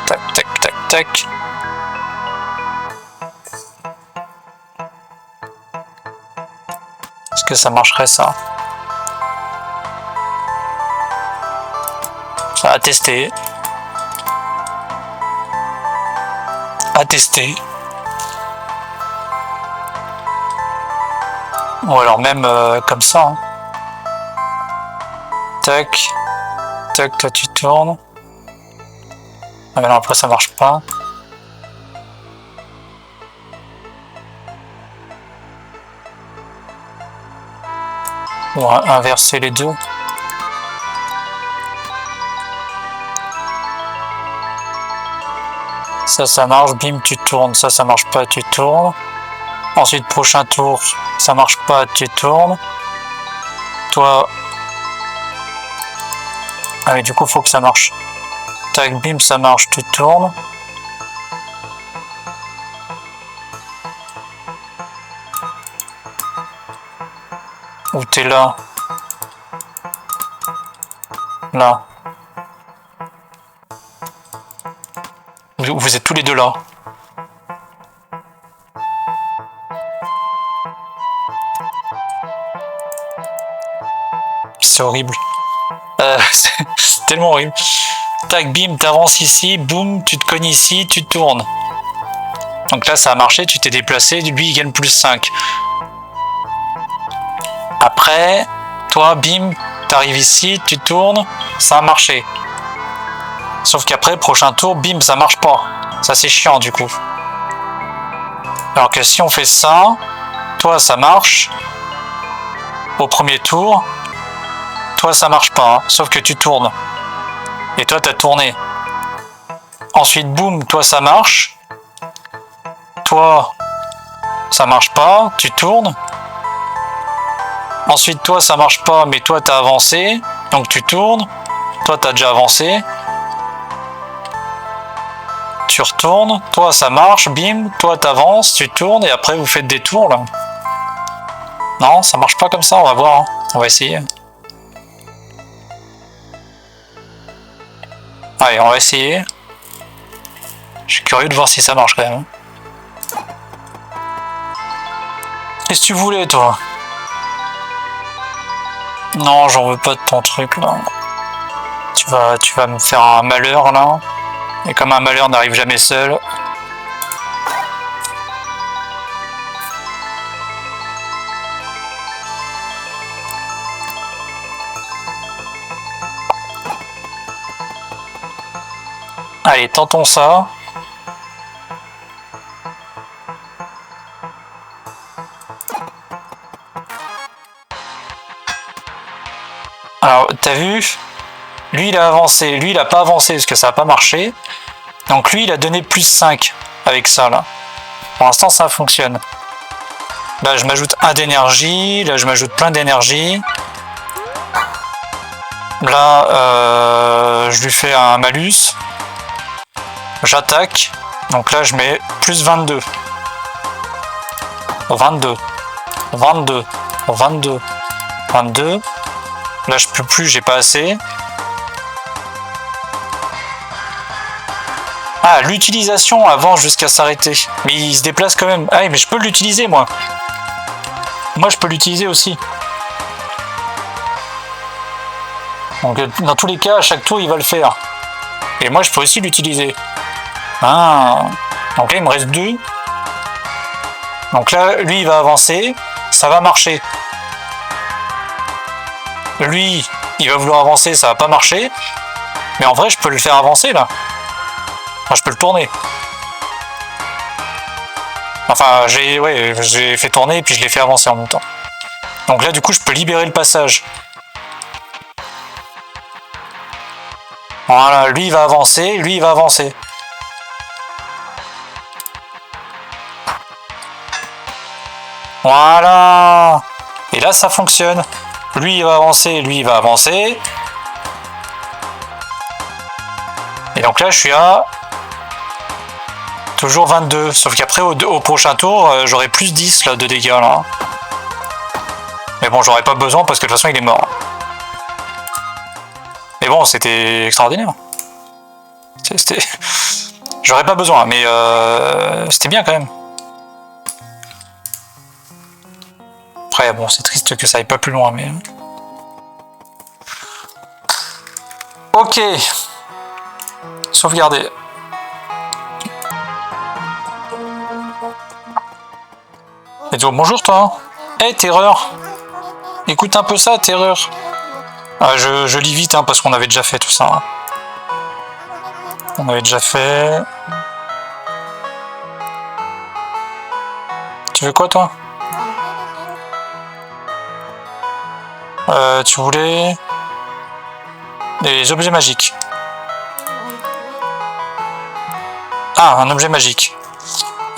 Tac, tac, tac, tac. Est-ce que ça marcherait, ça? Ça a testé. À tester. Ou alors même comme ça. Hein. Tac. Tac, toi tu tournes. Ah mais non, après ça marche pas. Ou inverser les deux. Ça marche, bim, tu tournes. Ça marche pas, tu tournes. Ensuite, prochain tour, ça marche pas, tu tournes. Toi... Ah mais du coup, faut que ça marche. Tac, bim, ça marche, tu tournes. Ou t'es là. Là. Vous êtes tous les deux là. C'est horrible. C'est tellement horrible. Tac, bim, t'avances ici, boum, tu te cognes ici, tu tournes. Donc là, ça a marché, tu t'es déplacé, lui, il gagne plus 5. Après, toi, bim, t'arrives ici, tu tournes, ça a marché. Sauf qu'après, prochain tour, bim, ça marche pas. Ça, c'est chiant, du coup. Alors que si on fait ça, toi, ça marche. Au premier tour, toi, ça marche pas, hein, sauf que tu tournes. Et toi, t'as tourné. Ensuite, boum, toi, ça marche. Toi, ça marche pas, tu tournes. Ensuite, toi, ça marche pas, mais toi, t'as avancé. Donc, tu tournes. Toi, t'as déjà avancé. Tu retournes. Toi, ça marche, bim. Toi, t'avances, tu tournes. Et après, vous faites des tours, là. Non, ça marche pas comme ça, on va voir. Hein. On va essayer. Allez, on va essayer. Je suis curieux de voir si ça marche quand même. Qu'est-ce que tu voulais, toi? Non, j'en veux pas de ton truc, là. Tu vas me faire un malheur, là. Et comme un malheur n'arrive jamais seul... Allez, tentons ça. Alors, t'as vu? Lui, il a avancé. Lui, il a pas avancé parce que ça n'a pas marché. Donc lui, il a donné plus 5 avec ça, là. Pour l'instant, ça fonctionne. Là, je m'ajoute 1 d'énergie. Là, je m'ajoute plein d'énergie. Là, je lui fais un malus. J'attaque. Donc là, je mets plus 22. 22. 22. 22. 22. Là, je peux plus, j'ai pas assez. Ah, l'utilisation avance jusqu'à s'arrêter. Mais il se déplace quand même. Ah, mais je peux l'utiliser, moi. Moi, je peux l'utiliser aussi. Donc, dans tous les cas, à chaque tour, il va le faire. Et moi, je peux aussi l'utiliser. Ah. Donc là, il me reste 2. Donc là, lui, il va avancer. Ça va marcher. Lui, il va vouloir avancer, ça va pas marcher. Mais en vrai, je peux le faire avancer, là. Enfin, je peux le tourner. Enfin, j'ai fait tourner et puis je l'ai fait avancer en même temps. Donc là, du coup, je peux libérer le passage. Voilà, lui, il va avancer, lui, il va avancer. Voilà. Et là, ça fonctionne. Lui, il va avancer, lui, il va avancer. Et donc là, je suis à... toujours 22. Sauf qu'après, au prochain tour, j'aurai plus 10 là, de dégâts. Là. Mais bon, j'aurais pas besoin parce que de toute façon, il est mort. Mais bon, c'était extraordinaire. C'était... J'aurais pas besoin, mais c'était bien quand même. Après, bon, c'est triste que ça aille pas plus loin, mais... Ok. Sauvegarder. Et donc, bonjour toi. Hey, Terreur. Écoute un peu ça, Terreur. Ah, je lis vite, hein, parce qu'on avait déjà fait tout ça. Hein. On avait déjà fait... Tu veux quoi, toi? Tu voulais... des objets magiques. Ah, un objet magique.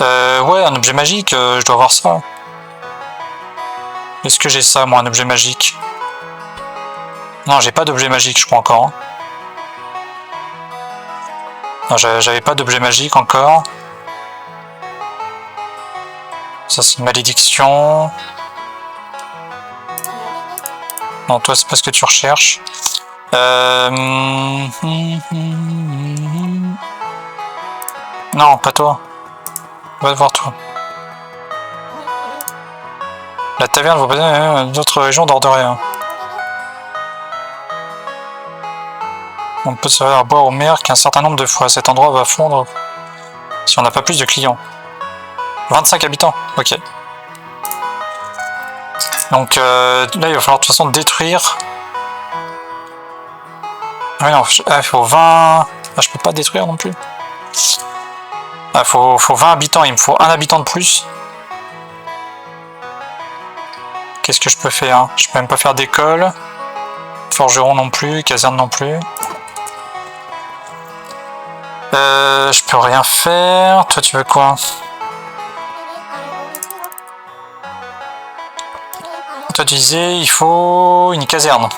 Ouais, un objet magique, je dois avoir ça. Est-ce que j'ai ça, moi, un objet magique? Non, j'ai pas d'objet magique, je crois, encore. Hein. Non, j'avais pas d'objet magique encore. Ça, c'est une malédiction. Non, toi, c'est pas ce que tu recherches. Non, pas toi. Va voir toi. La taverne vous présente d'autres régions d'Orderia. On peut se faire boire au maire qu'un certain nombre de fois. Cet endroit va fondre si on n'a pas plus de clients. 25 habitants, ok. Donc là, il va falloir de toute façon détruire. Ah non, il faut 20... Ah, je peux pas détruire non plus. Ah, faut 20 habitants, il me faut un habitant de plus. Qu'est-ce que je peux faire? Je peux même pas faire d'école. Forgeron non plus, caserne non plus. Je peux rien faire. Toi, tu veux quoi? Toi, tu disais, il faut une caserne.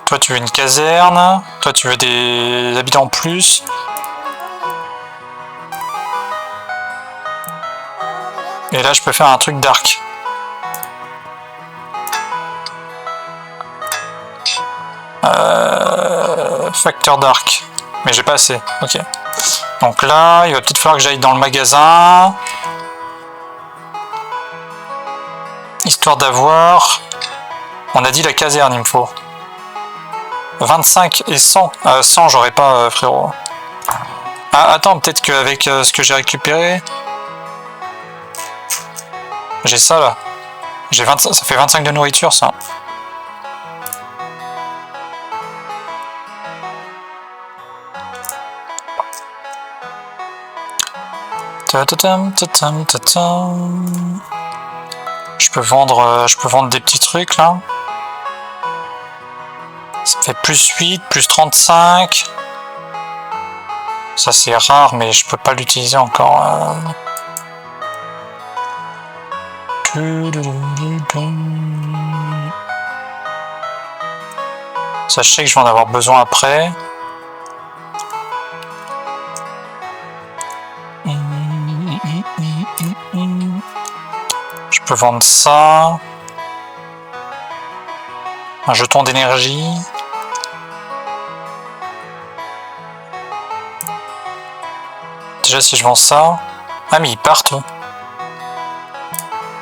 Toi, tu veux une caserne. Toi, tu veux des habitants en plus. Et là, je peux faire un truc d'arc. Facteur d'arc. Mais j'ai pas assez. Ok. Donc là, il va peut-être falloir que j'aille dans le magasin. Histoire d'avoir... On a dit la caserne, il me faut. 25 et 100. 100, j'aurais pas, frérot. Ah, attends, peut-être qu'avec ce que j'ai récupéré... J'ai ça, là. J'ai 25, ça fait 25 de nourriture, ça. Je peux vendre des petits trucs là. Ça fait plus 8, plus 35. Ça c'est rare mais je peux pas l'utiliser encore. Ça je sais que je vais en avoir besoin après. Je peux vendre ça. Un jeton d'énergie. Déjà, si je vends ça... Ah, mais ils partent.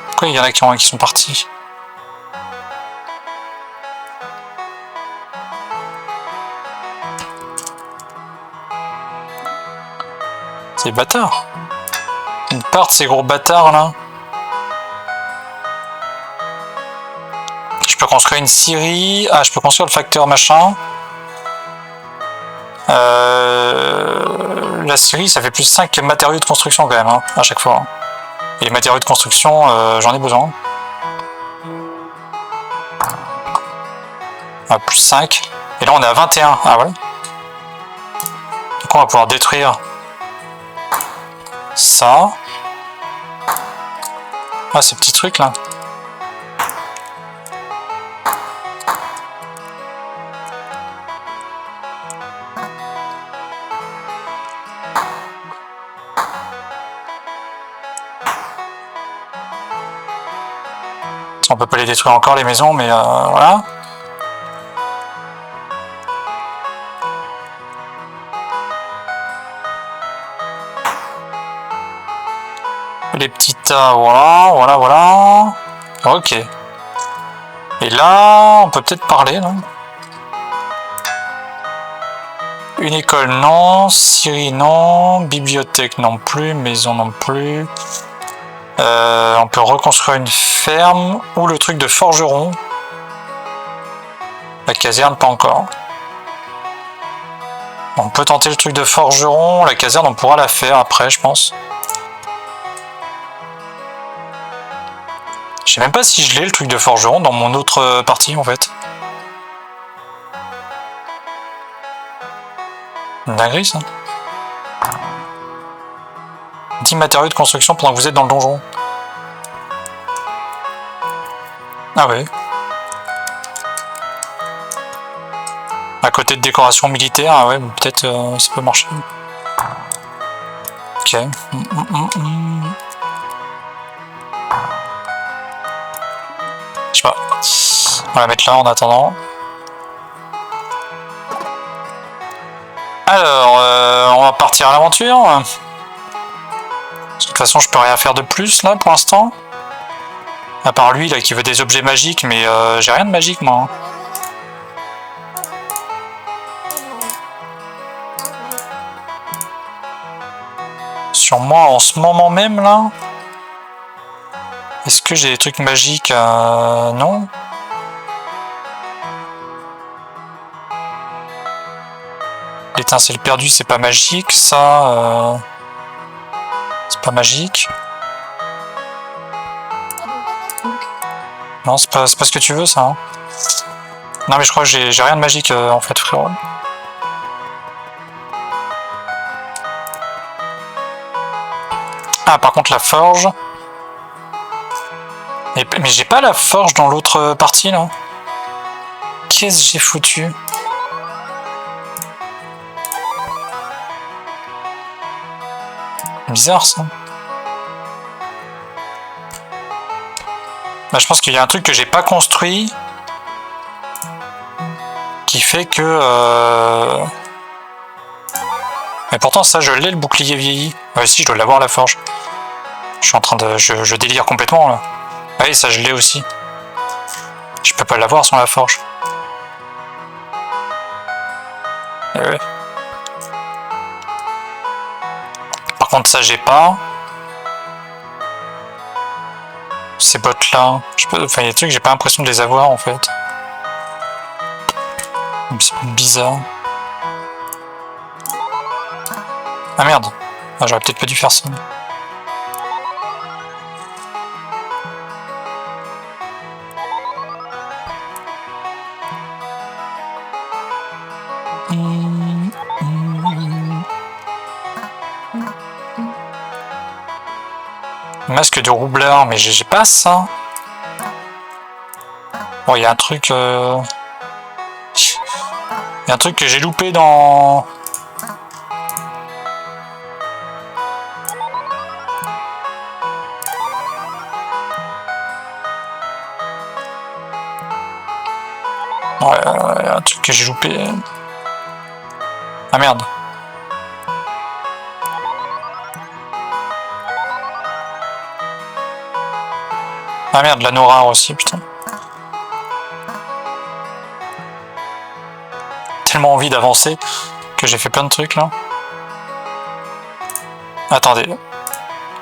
Pourquoi il y en a qui sont partis? C'est des bâtards. Ils partent, ces gros bâtards, là. Je peux construire une scierie. Ah, je peux construire le facteur machin. La scierie, ça fait plus 5 matériaux de construction quand même, hein, à chaque fois. Et les matériaux de construction, j'en ai besoin. Ah, plus 5. Et là, on est à 21. Ah, voilà. Donc, on va pouvoir détruire ça. Ah, ces petits trucs là. On peut pas les détruire encore les maisons, mais voilà. Les petits tas, voilà, voilà. Ok. Et là, on peut peut-être parler, non? Une école, non. Scierie, non. Bibliothèque, non plus. Maison, non plus. On peut reconstruire une ferme. Ou le truc de forgeron. La caserne, pas encore. On peut tenter le truc de forgeron. La caserne, on pourra la faire après, je pense. Je sais même pas si je l'ai, le truc de forgeron, dans mon autre partie, en fait. Une dinguerie, ça. 10 matériaux de construction pendant que vous êtes dans le donjon. Ah ouais. À côté de décoration militaire, ah ouais, peut-être ça peut marcher. Ok. Je sais pas. On va la mettre là en attendant. Alors, on va partir à l'aventure. De toute façon, je peux rien faire de plus là pour l'instant. À part lui là qui veut des objets magiques, mais j'ai rien de magique moi. Sur moi en ce moment même là. Est-ce que j'ai des trucs magiques? Non. L'étincelle perdue, c'est pas magique. Ça, c'est pas magique. Non, c'est pas ce que tu veux, ça. Hein. Non, mais je crois que j'ai rien de magique en fait, frérot. Ah, par contre, la forge. Mais j'ai pas la forge dans l'autre partie là. Qu'est-ce que j'ai foutu? Bizarre ça. Bah, je pense qu'il y a un truc que j'ai pas construit qui fait que. Mais pourtant ça je l'ai le bouclier vieilli. Ouais si je dois l'avoir la forge. Je suis en train de. Je délire complètement là. Ah oui ça je l'ai aussi. Je peux pas l'avoir sans la forge. Eh ouais. Par contre ça j'ai pas. Ces bottes là. Enfin il y a des trucs que j'ai pas l'impression de les avoir en fait. C'est bizarre. Ah merde. Ah, j'aurais peut-être pas dû faire ça. Masque de roublard, mais j'ai pas ça. Bon, il y a un truc. Il y a un truc que j'ai loupé dans. Ouais, un truc que j'ai loupé. Ah merde. Ah merde, la Nora aussi, putain. Tellement envie d'avancer que j'ai fait plein de trucs là. Attendez.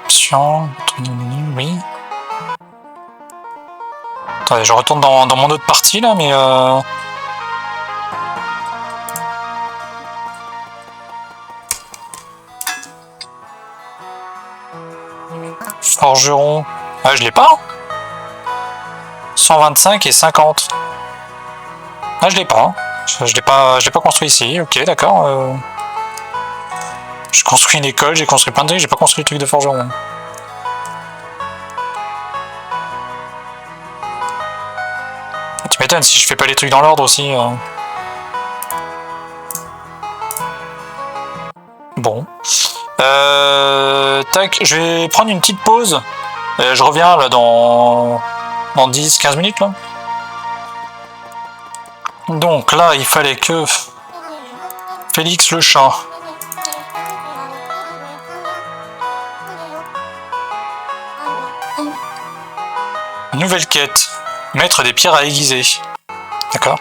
Option, oui. Attendez, je retourne dans mon autre partie là, mais Forgeron. Ah, je l'ai pas. 125 et 50. Ah, je l'ai pas. Je l'ai pas construit ici. Ok, d'accord. Je construis une école, j'ai construit plein de trucs, j'ai pas construit le truc de forgeron. Tu m'étonnes si je fais pas les trucs dans l'ordre aussi. Bon. Tac, je vais prendre une petite pause. Je reviens là dans 10-15 minutes là. Donc là, il fallait que Félix le chat. Nouvelle quête. Mettre des pierres à aiguiser. D'accord.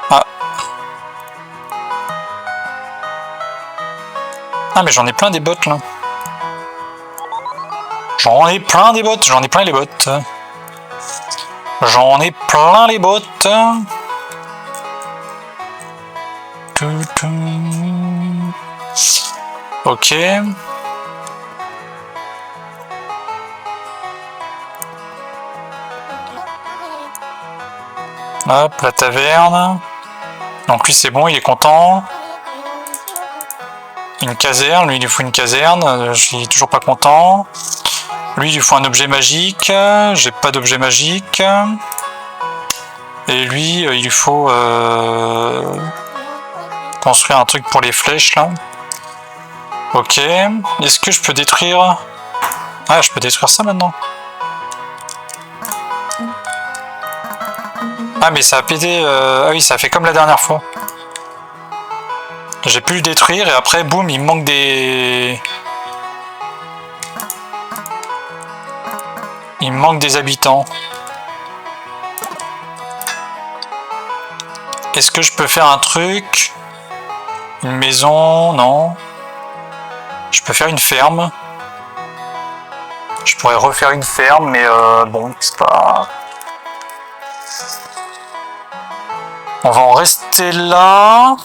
Ah. Ah mais j'en ai plein des bottes là. J'en ai plein des bottes, j'en ai plein les bottes. J'en ai plein les bottes. Ok. Hop, la taverne. Donc lui c'est bon, il est content. Une caserne, lui il lui faut une caserne, je suis toujours pas content. Lui il lui faut un objet magique, j'ai pas d'objet magique. Et lui il lui faut construire un truc pour les flèches là. Ok, est-ce que je peux détruire... Ah, je peux détruire ça maintenant. Ah mais ça a pété... Ah oui, ça a fait comme la dernière fois. J'ai pu le détruire et après, boum, il me manque des... Il me manque des habitants. Est-ce que je peux faire un truc? Une maison? Non. Je peux faire une ferme. Je pourrais refaire une ferme, mais bon, c'est pas... On va en rester là.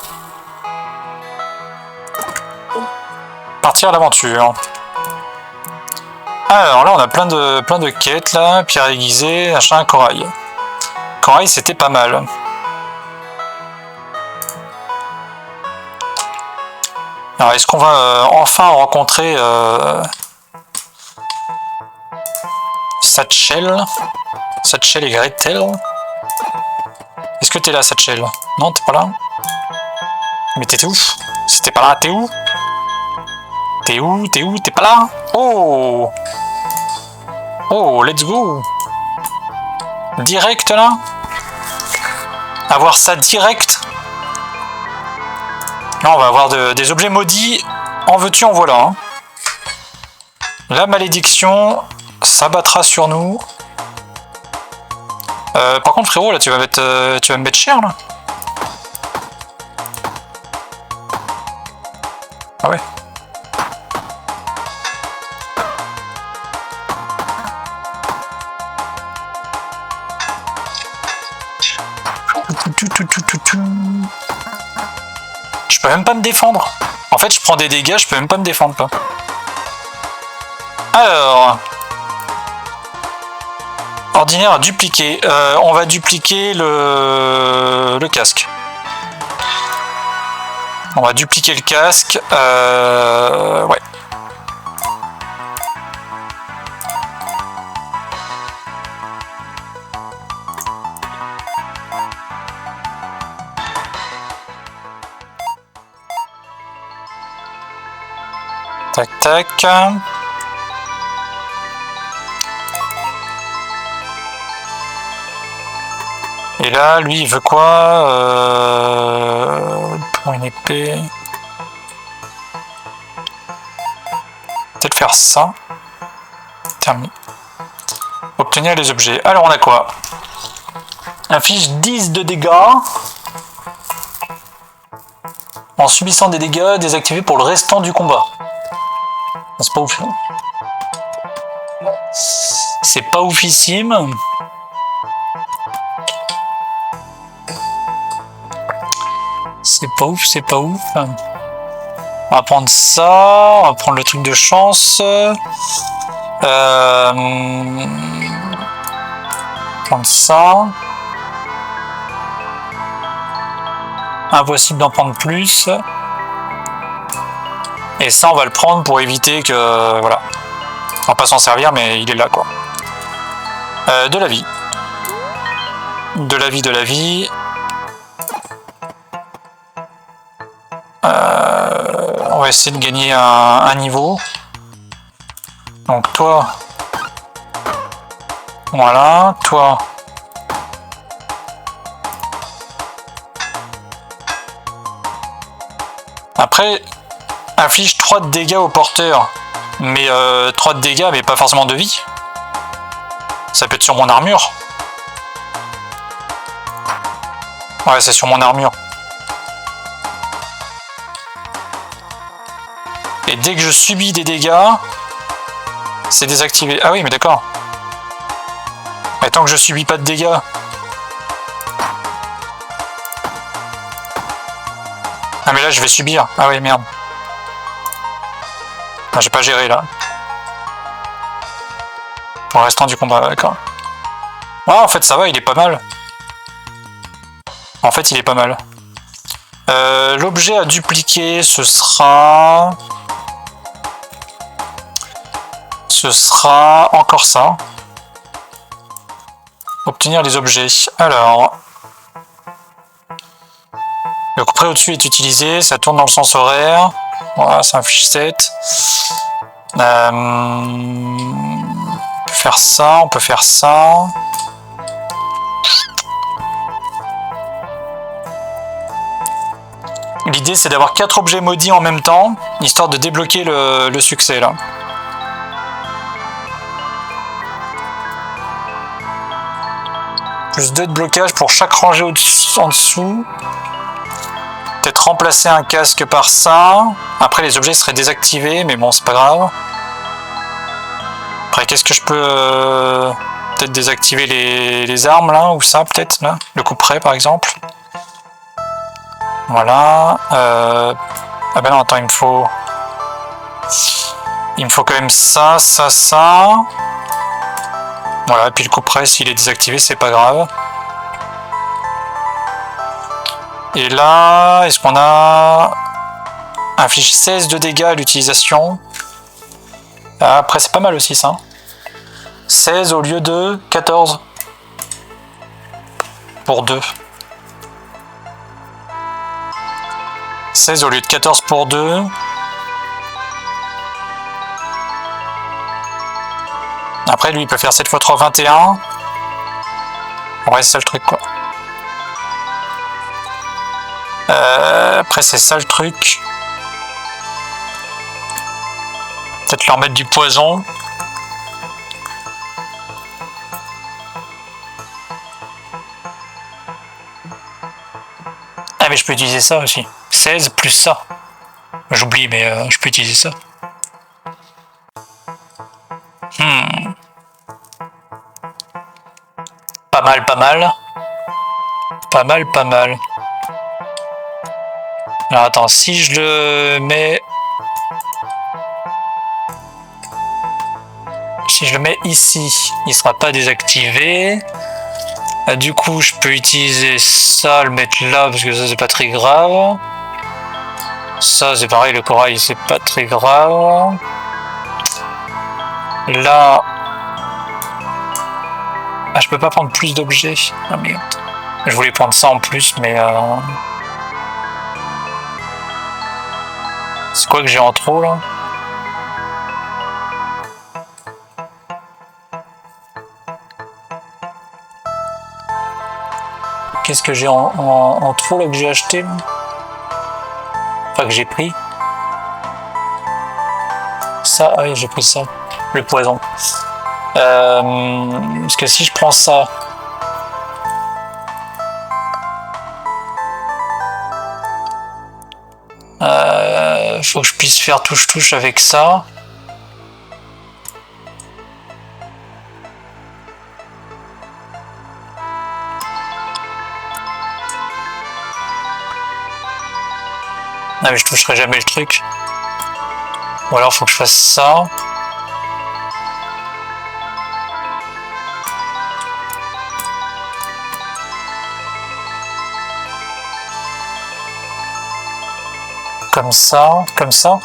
Partir à l'aventure. Alors là, on a plein de quêtes là. Pierre aiguisée, machin, corail. Corail, c'était pas mal. Alors, est-ce qu'on va enfin rencontrer Satchel et Gretel? Est-ce que t'es là, Satchel? Non, t'es pas là? Mais t'étais où? Si t'es pas là, t'es où? T'es où? T'es où? T'es pas là? Oh! Oh, let's go! Direct là? Avoir ça direct? Là, on va avoir des objets maudits. En veux-tu, en voilà. Hein. La malédiction s'abattra sur nous. Par contre, frérot, là, tu vas me mettre cher, là. Ah ouais. Je peux même pas me défendre. En fait, je prends des dégâts, je peux même pas me défendre, quoi. Alors... Ordinaire à dupliquer. On va dupliquer le casque. On va dupliquer le casque. Ouais. Tac, tac. Et là, lui, il veut quoi pour une épée. Peut-être faire ça. Terminé. Obtenir les objets. Alors, on a quoi? Inflige 10 de dégâts. En subissant des dégâts désactivés pour le restant du combat. C'est pas ouf. C'est pas oufissime. C'est pas ouf, c'est pas ouf. On va prendre ça, on va prendre le truc de chance. Prendre ça. Impossible d'en prendre plus. Et ça, on va le prendre pour éviter que... Voilà. On va pas s'en servir, mais il est là, quoi. De la vie. De la vie, de la vie. On va essayer de gagner un niveau. Donc toi... Voilà, toi... Après, inflige 3 de dégâts au porteur. Mais 3 de dégâts, mais pas forcément de vie. Ça peut être sur mon armure. Ouais, c'est sur mon armure. Et dès que je subis des dégâts, c'est désactivé. Ah oui, mais d'accord. Mais tant que je subis pas de dégâts... Ah mais là je vais subir. Ah oui, merde. Ah, j'ai pas géré là. Pour le restant du combat, d'accord. Ouais, en fait ça va, il est pas mal. En fait il est pas mal. L'objet à dupliquer, ce sera encore ça. Obtenir les objets. Alors... Le coup près au-dessus est utilisé, ça tourne dans le sens horaire. Voilà, ça inflige 7. On peut faire ça, on peut faire ça. L'idée c'est d'avoir 4 objets maudits en même temps, histoire de débloquer le succès là. Plus 2 de blocage pour chaque rangée en dessous. Peut-être remplacer un casque par ça. Après les objets seraient désactivés, mais bon c'est pas grave. Après qu'est-ce que je peux... peut-être désactiver les armes là, ou ça peut-être là. Le couperet par exemple. Voilà. Ah ben non attends, il me faut quand même ça, ça, ça. Voilà, et puis le couperet s'il est désactivé c'est pas grave. Et là, est-ce qu'on a... Inflige 16 de dégâts à l'utilisation. Après, c'est pas mal aussi, ça. 16 au lieu de 14. Pour 2. 16 au lieu de 14 pour 2. Après, lui, il peut faire 7 x 3, 21. Ouais, c'est ça le truc, quoi. Après c'est ça le truc. Peut-être leur mettre du poison. Ah mais je peux utiliser ça aussi. 16 plus ça. J'oublie mais je peux utiliser ça. Pas mal, pas mal. Pas mal, pas mal. Alors attends, si je le mets... Si je le mets ici, il sera pas désactivé. Du coup, je peux utiliser ça, le mettre là, parce que ça, c'est pas très grave. Ça, c'est pareil, le corail, c'est pas très grave. Là... Ah, je peux pas prendre plus d'objets. Ah merde. Je voulais prendre ça en plus, mais... C'est quoi que j'ai en trop, là? Qu'est-ce que j'ai en trop là que j'ai acheté là? Enfin que j'ai pris. Ça, ah oui, j'ai pris ça. Le poison. Parce que si je prends ça... faut que je puisse faire touche-touche avec ça. Ah mais je toucherai jamais le truc. Ou alors faut que je fasse ça. Comme ça, comme ça.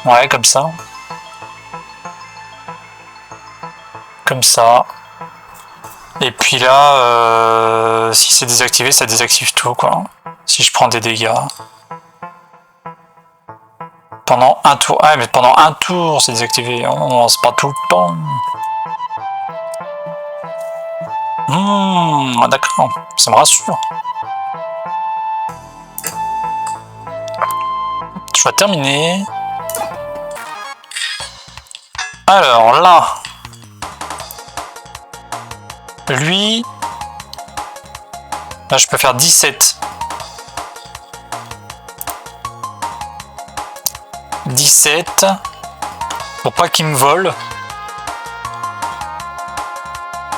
Ouais, comme ça. Comme ça. Et puis là, si c'est désactivé, ça désactive tout, quoi. Si je prends des dégâts. Pendant un tour. Ah, mais pendant un tour, c'est désactivé. Oh, c'est pas tout le temps. D'accord. Ça me rassure. Je vais terminer. Alors là. Lui. Là, je peux faire 17. 17. Pour pas qu'il me vole.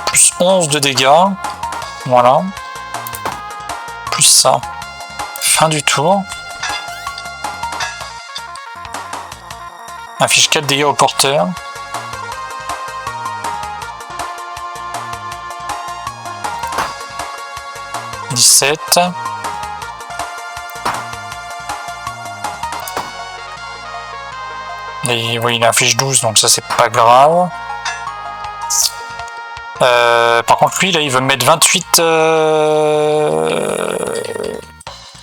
Plus 11 de dégâts. Voilà. Plus ça. Fin du tour. Affiche 4 dégâts au porteur. « 17. Et oui, il affiche 12, donc ça c'est pas grave. Par contre, lui, là, il veut me mettre 28...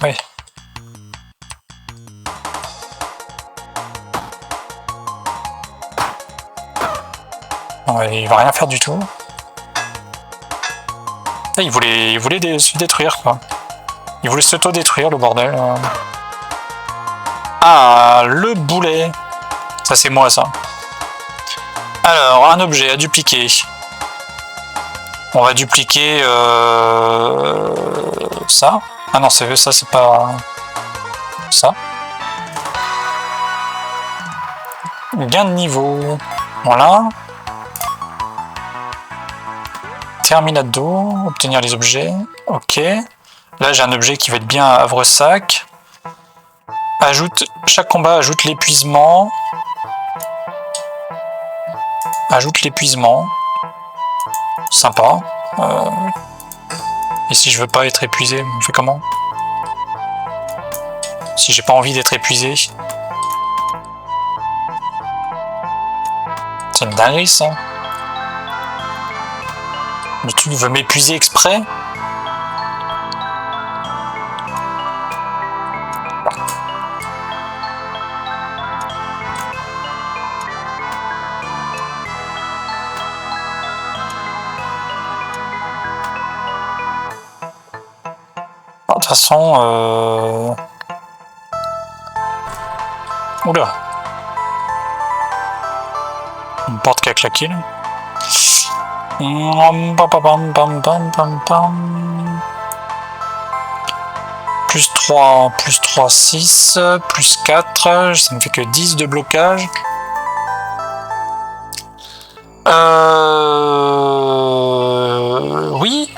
Oui. Ouais, il va rien faire du tout. Il voulait se détruire, quoi. Il voulait s'auto-détruire, le bordel. Ah, le boulet. Ça, c'est moi, ça. Alors, un objet à dupliquer. On va dupliquer ça. Ah non, ça, c'est pas... Ça. Gain de niveau. Voilà. Terminado, obtenir les objets. Ok. Là, j'ai un objet qui va être bien à Havresac. Chaque combat ajoute l'épuisement. Ajoute l'épuisement. Sympa. Et si je veux pas être épuisé, on fait comment? Si j'ai pas envie d'être épuisé. C'est une dinguerie, ça. Le truc veut m'épuiser exprès. De toute façon... Oula. Une porte qui a claqué, là. Plus 3, 6, plus 4, ça me fait que 10 de blocage. Oui.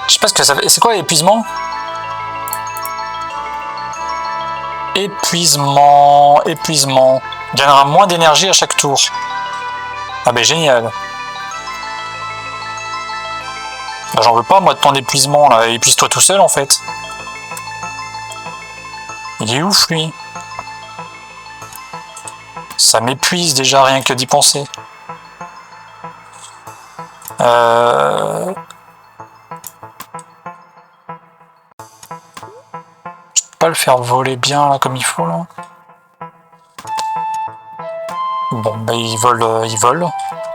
Je sais pas ce que ça fait. C'est quoi épuisement? Épuisement. Gagnera moins d'énergie à chaque tour. Ah ben génial. Bah, j'en veux pas moi de ton épuisement là. Épuise-toi tout seul en fait. Il est ouf lui. Ça m'épuise déjà rien que d'y penser. pas le faire voler bien là, comme il faut là. Bon, bah il vole.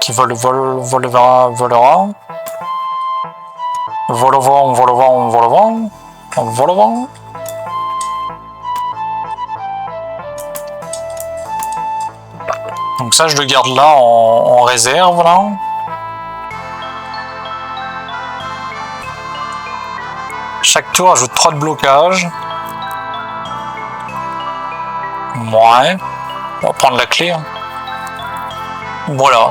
Qui volera. Volera, on volera, on volera, on volera. On volera. Donc ça, je le garde là en réserve là. Chaque tour ajoute 3 de blocage. Ouais. On va prendre la clé. Hein. Voilà.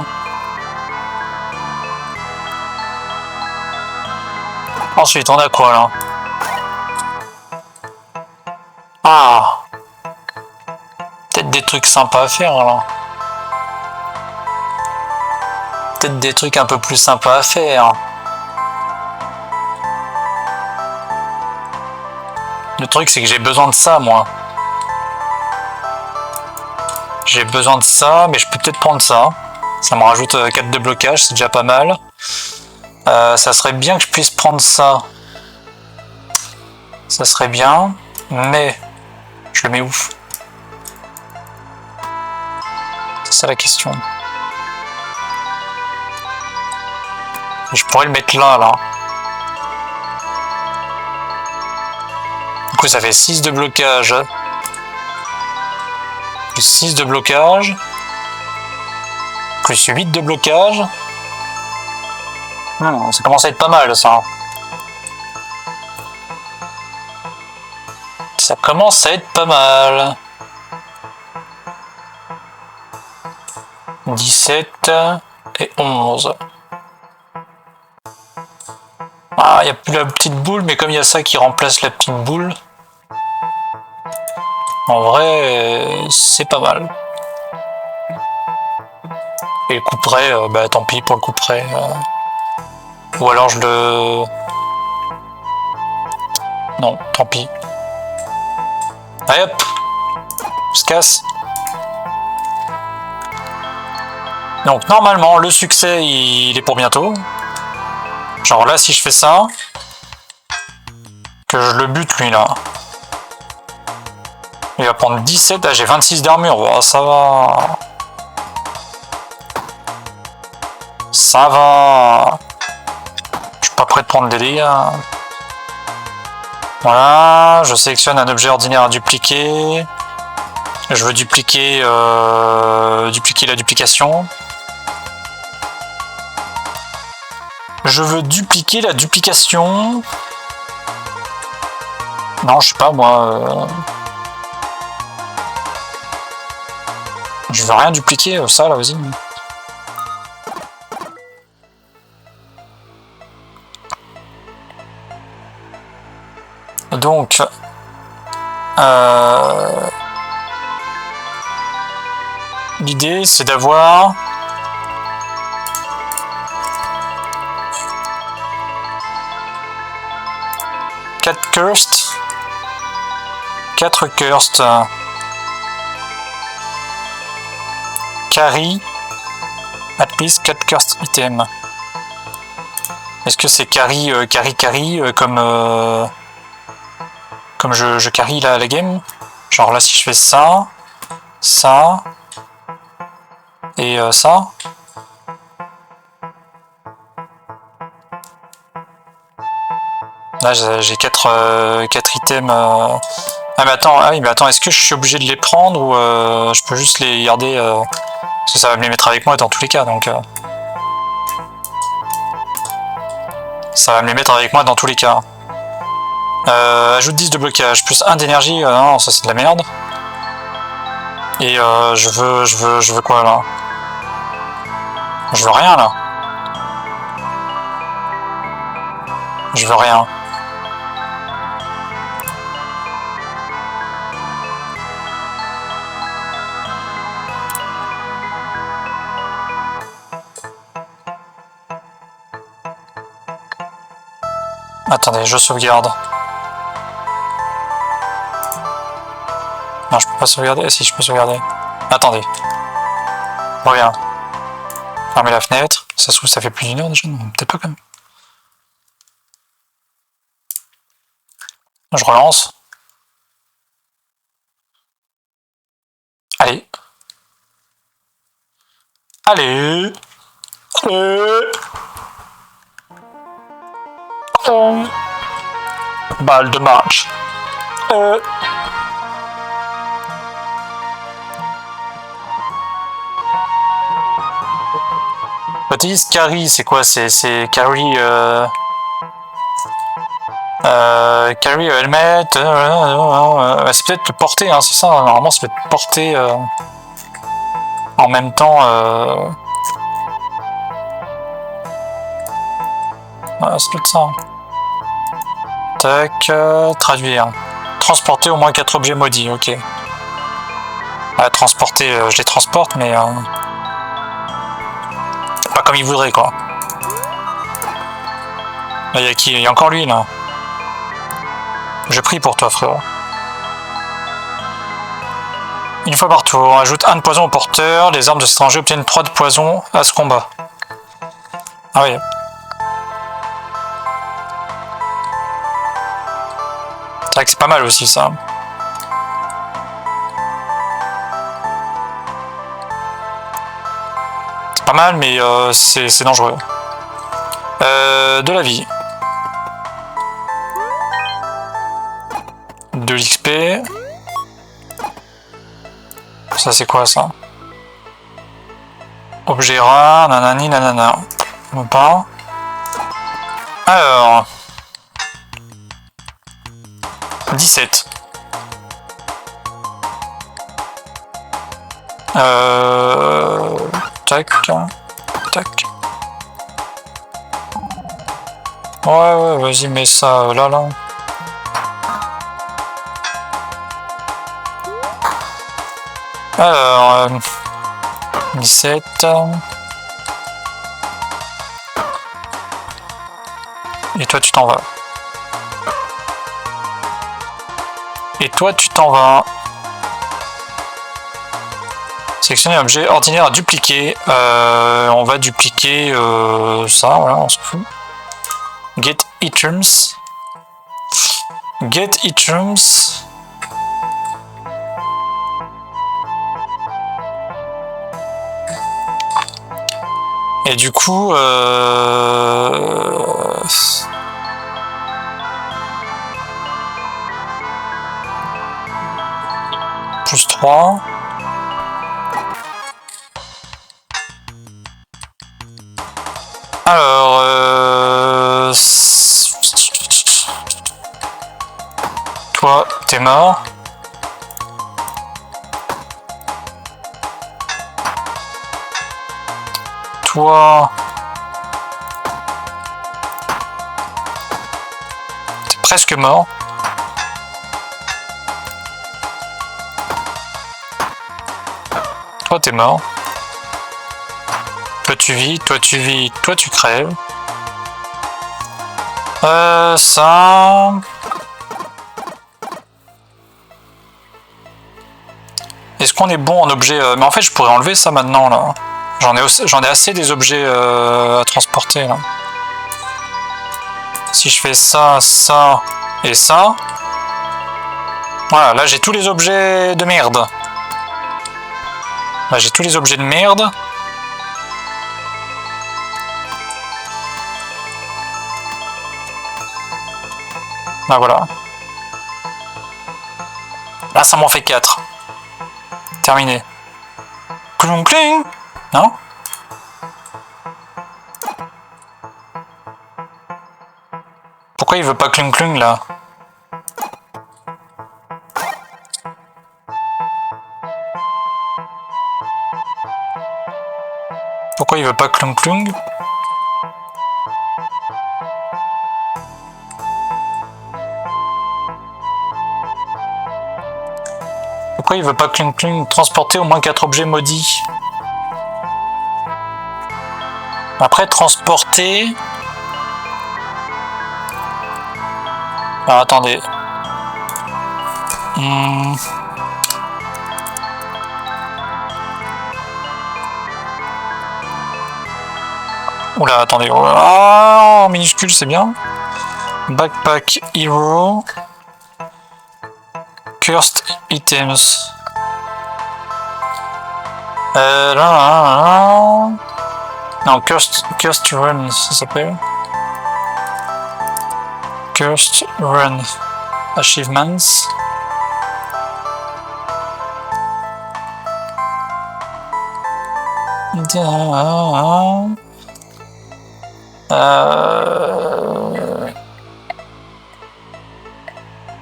Ensuite, on a quoi là? Ah! Peut-être des trucs sympas à faire là. Peut-être des trucs un peu plus sympas à faire. Le truc, c'est que j'ai besoin de ça, moi. J'ai besoin de ça, mais je peux peut-être prendre ça. Ça me rajoute 4 de blocage, c'est déjà pas mal. Ça serait bien que je puisse prendre ça. Ça serait bien, mais je le mets où? C'est ça la question. Je pourrais le mettre là, là. Du coup, ça fait 6 de blocage. Plus 6 de blocage. Plus 8 de blocage. Ça commence à être pas mal, ça. Ça commence à être pas mal. 17 et 11. Ah, il n'y a plus la petite boule, mais comme il y a ça qui remplace la petite boule, en vrai, c'est pas mal. Et le coup près, bah tant pis pour le coup près. Ou alors je le... Non, tant pis. Allez hop, on se casse. Donc normalement, le succès, il est pour bientôt. Genre là, si je fais ça, que je le bute lui là, il va prendre 17, ah j'ai 26 d'armure, oh, ça va. Ça va. Je suis pas prêt de prendre des dégâts. Voilà, je sélectionne un objet ordinaire à dupliquer. Je veux dupliquer, dupliquer la duplication. Je veux dupliquer la duplication. Non, je sais pas moi. Je veux rien dupliquer, ça là, vas-y. Donc, l'idée c'est d'avoir quatre cursed, carry, at least 4 cursed items. Est-ce que c'est carry, comme je carry la game? Genre là, si je fais ça, ça, et ça. Là, j'ai 4 items. Ah, mais attends, est-ce que je suis obligé de les prendre ou je peux juste les garder parce que ça va me les mettre avec moi dans tous les cas, donc. Ça va me les mettre avec moi dans tous les cas. Ajoute 10 de blocage, plus 1 d'énergie, non, ça c'est de la merde. Et je veux quoi là? Je veux rien là. Je veux rien. Attendez, je sauvegarde. Non, je peux pas sauvegarder. Si, je peux sauvegarder. Attendez. Reviens. Fermez la fenêtre. Ça se trouve, ça fait plus d'1 heure déjà. Peut-être pas quand même. Je relance. Allez. Allez. Allez. Balle de match. Quand ils disent carry, c'est quoi? C'est carry. Carry helmet. C'est peut-être le porter, hein, c'est ça. Normalement, c'est peut-être porter en même temps. C'est peut-être ça. Tac, traduire. Transporter au moins 4 objets maudits, ok. Transporter, je les transporte, mais pas comme il voudrait, quoi. Là, il y a qui? Il y a encore lui, là. Je prie pour toi, frérot. Une fois par tour, on ajoute 1 de poison au porteur. Les armes de cet étranger obtiennent 3 de poison à ce combat. Ah oui. C'est vrai que c'est pas mal aussi, ça. C'est pas mal, mais c'est dangereux. De la vie. De l'XP. Ça, c'est quoi, ça? Objet rare, nanani, nanana. On pas. Alors... 17. Tac. Tac. Ouais, vas-y, mets ça là. Alors... 17... Et toi, tu t'en vas. Et toi, tu t'en vas. Sélectionner un objet ordinaire à dupliquer. On va dupliquer ça, voilà, on s'en fout. Get items. Get items. Et du coup, plus 3. Alors, toi, t'es mort. Toi, t'es presque mort. Toi, t'es mort. Toi, tu vis, toi, tu crèves. Ça... Est-ce qu'on est bon en objet mais en fait, je pourrais enlever ça maintenant, là. J'en ai assez des objets à transporter, là. Si je fais ça, ça et ça... Voilà, là, j'ai tous les objets de merde. Là, j'ai tous les objets de merde. Là, voilà. Là, ça m'en fait 4. Terminé. Clong cling. Non? Pourquoi il veut pas clung clung là? Pourquoi il veut pas clung clung? Pourquoi il veut pas clung clung transporter au moins 4 objets maudits? Après transporter... Alors attendez. Oula, attendez. Oh, minuscule, c'est bien. Backpack Hero. Cursed Items. Non, Cursed Run, ça s'appelle. Cursed Run. Achievements.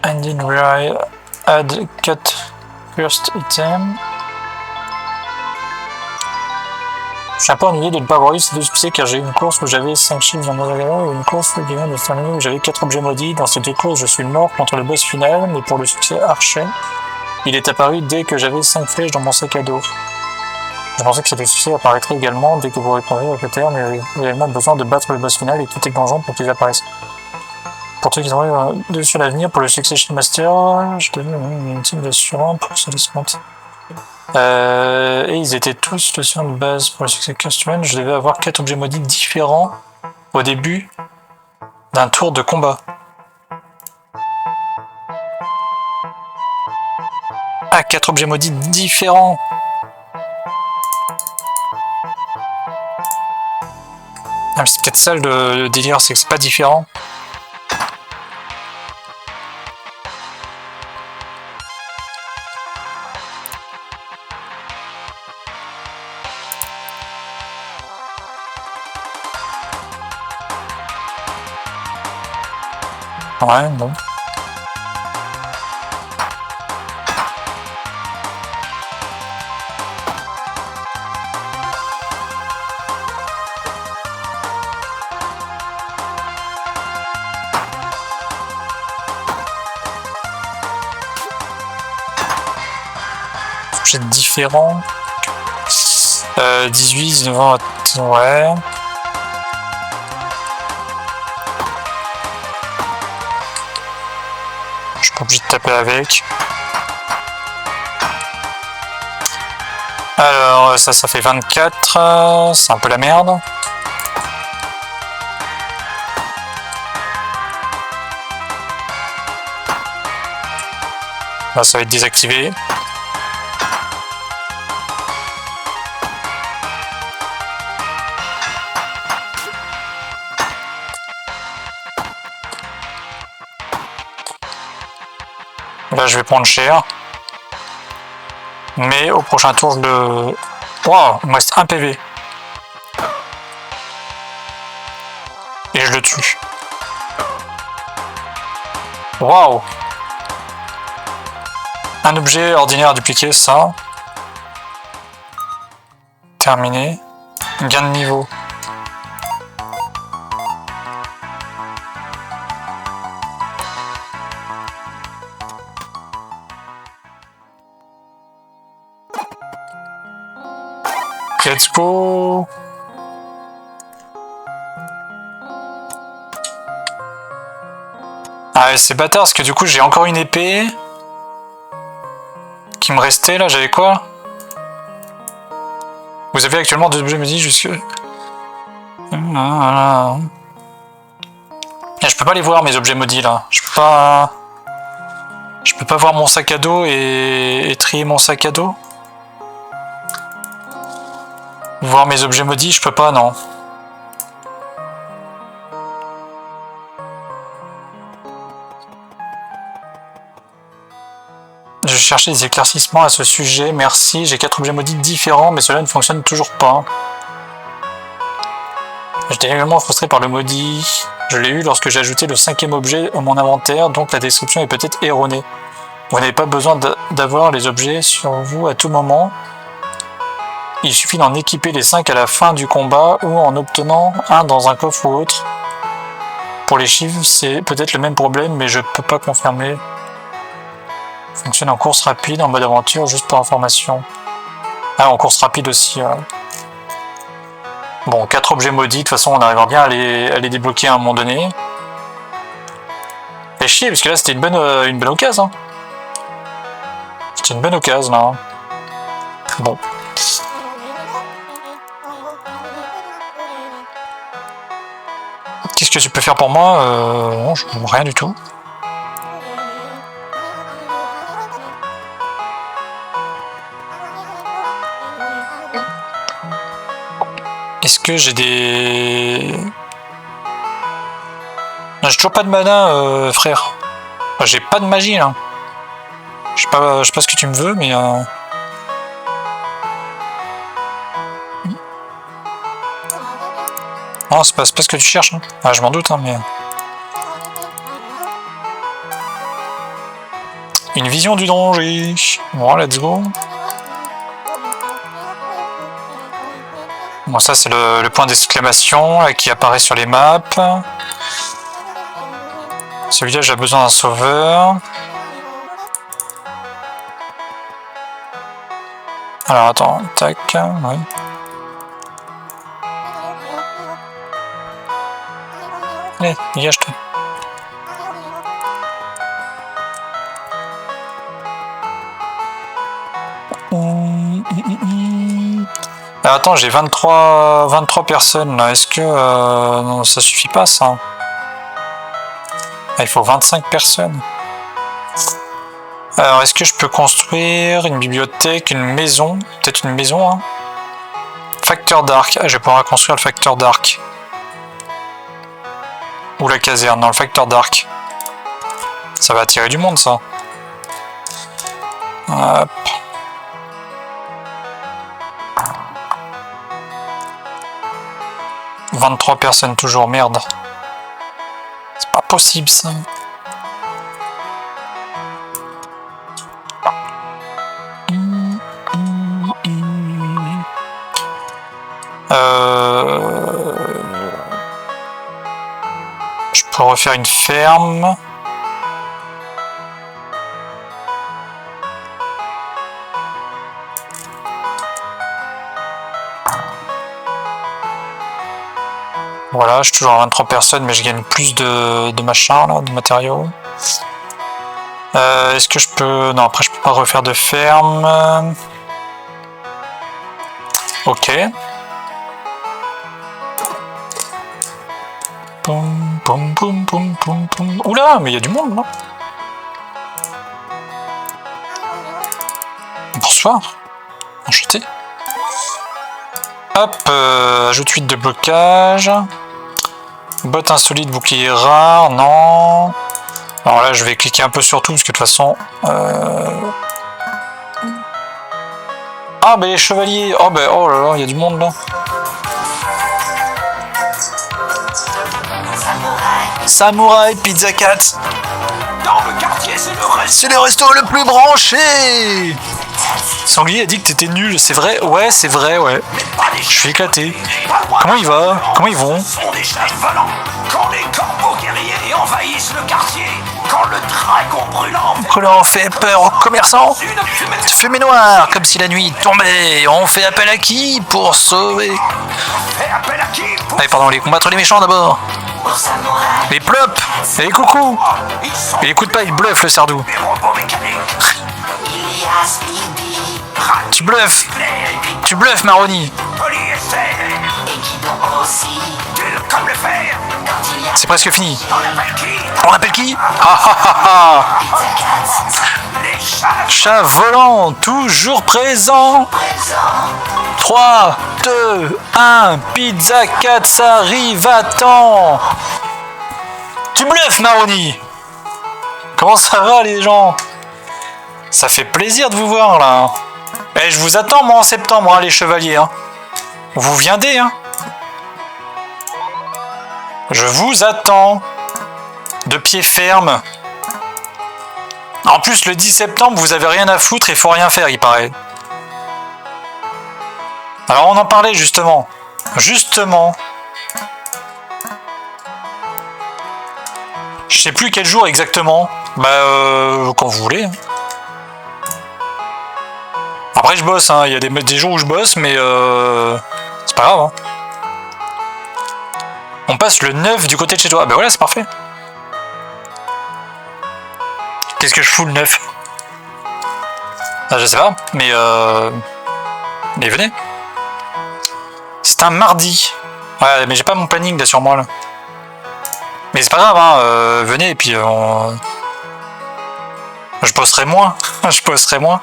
Ending where I add cut first item. Je suis un peu ennuyé de ne pas avoir eu ces deux succès car j'ai eu une course où j'avais 5 chiffres dans mon agenda et une course qui vient de se terminer où j'avais 4 objets maudits. Dans ces deux courses, je suis mort contre le boss final, mais pour le succès Archer, il est apparu dès que j'avais 5 flèches dans mon sac à dos. Je pensais que cet succès apparaîtrait également dès que vous répondrez au critère, mais vous avez également besoin de battre le boss final et tout est donjon pour qu'ils apparaissent. Pour ceux qui ont dessus à l'avenir, pour le succès chez Master, je devais une team d'assurance pour se discompte. Et ils étaient tous le sur de base. Pour le succès Customer, je devais avoir 4 objets maudits différents au début d'un tour de combat. Ah, 4 objets maudits différents. Ah, c'est peut-être ça le délire, c'est que c'est pas différent. Ouais, bon. Objet différent. 18, 19, ouais. Je suis pas obligé de taper avec. Alors, ça fait 24. C'est un peu la merde. Là, ça va être désactivé. Là, je vais prendre cher. Mais au prochain tour, je le... Waouh, il me reste un PV. Et je le tue. Waouh. Un objet ordinaire à dupliquer, ça. Terminé. Gain de niveau. Let's go. Ah, c'est bâtard parce que du coup j'ai encore une épée qui me restait là. J'avais quoi? Vous avez actuellement 2 objets maudits jusque. Voilà. Je peux pas les voir mes objets maudits là. Je peux pas voir mon sac à dos et trier mon sac à dos. Voir mes objets maudits, je peux pas, non. Je cherchais des éclaircissements à ce sujet, merci. J'ai 4 objets maudits différents, mais cela ne fonctionne toujours pas. J'étais également frustré par le maudit. Je l'ai eu lorsque j'ai ajouté le 5e objet à mon inventaire, donc la description est peut-être erronée. Vous n'avez pas besoin d'avoir les objets sur vous à tout moment. Il suffit d'en équiper les 5 à la fin du combat ou en obtenant un dans un coffre ou autre. Pour les chiffres, c'est peut-être le même problème, mais je peux pas confirmer. Fonctionne en course rapide, en mode aventure, juste pour information. Ah, en course rapide aussi. Bon, 4 objets maudits, de toute façon on arrivera bien à les débloquer à un moment donné. Et chier, parce que là c'était une bonne occasion. Hein. C'était une bonne occasion là. Bon. Qu'est-ce que tu peux faire pour moi? Non, rien du tout. Est-ce que j'ai des... J'ai toujours pas de mana, frère. J'ai pas de magie, là. Je sais pas ce que tu me veux, mais... Non, c'est pas ce que tu cherches. Hein. Ah, je m'en doute, hein, mais... Une vision du danger. Bon, let's go. Bon, ça, c'est le point d'exclamation qui apparaît sur les maps. Ce village a besoin d'un sauveur. Alors, attends. Tac. Oui. Allez, dégage-toi. Alors, attends, j'ai 23 personnes là. Est-ce que non, ça suffit pas ça? Ah, il faut 25 personnes. Alors, est-ce que je peux construire une bibliothèque, une maison? Peut-être une maison, hein? Facteur d'arc. Ah, je vais pouvoir construire le facteur d'arc. Ou la caserne, non, le facteur d'arc. Ça va attirer du monde, ça. Hop. « 23 personnes toujours, merde. C'est pas possible, ça. Je peux refaire une ferme. Voilà, je suis toujours à 23 personnes, mais je gagne plus de machin, là, de matériaux. Est-ce que je peux... Non, après je peux pas refaire de ferme. Ok. Boum, boum, boum, boum, boum, boum. Oula, mais il y a du monde, là. Bonsoir. Enchanté. Hop, ajoute 8 de blocage. Botte insolite, bouclier rare, non. Alors là, je vais cliquer un peu sur tout, parce que de toute façon... Ah, bah les chevaliers. Oh, bah, oh là là, il y a du monde, là. Samouraï Pizza Cat. Dans le quartier, c'est le resto le plus branché. Sanglier a dit que t'étais nul, c'est vrai? Ouais, c'est vrai, ouais. Je suis éclaté. Comment il va? Comment ils vont? Sont des chats volants. Quand les corbeaux guerriers envahissent le quartier, quand le dragon brûlant fait peur aux commerçants. Fumée noire, comme si la nuit tombait. On fait appel à qui pour sauver? fait appel à qui pour... Allez, pardon, les combattre les méchants d'abord. Les plop et les coucous. Il écoute pas, il bluffe le sardou. Des robots mécaniques. Tu bluffes. Tu bluffes, Maroni. Comme le fer. C'est presque fini. On appelle qui? On appelle qui? Ah ah ah ah. Les chats. Chat volant, toujours présent. 3, 2, 1, Pizza Cat, ça arrive à temps. Tu bluffes, Maroni. Comment ça va, les gens? Ça fait plaisir de vous voir, là. Eh, je vous attends, moi, en septembre, hein, les chevaliers. Hein. Vous viendez, hein. Je vous attends. De pied ferme. En plus, le 10 septembre, vous avez rien à foutre et faut rien faire, il paraît. Alors, on en parlait, justement. Justement. Je sais plus quel jour exactement. Bah, quand vous voulez. Après, je bosse, hein. Il y a des jours où je bosse, mais c'est pas grave. Hein. On passe le 9 du côté de chez toi. Ah bah voilà, c'est parfait. Qu'est-ce que je fous le 9? Ah, je sais pas, mais venez. C'est un mardi. Ouais, mais j'ai pas mon planning là sur moi là. Mais c'est pas grave, hein. Venez et puis je bosserai moins. Je bosserai moins.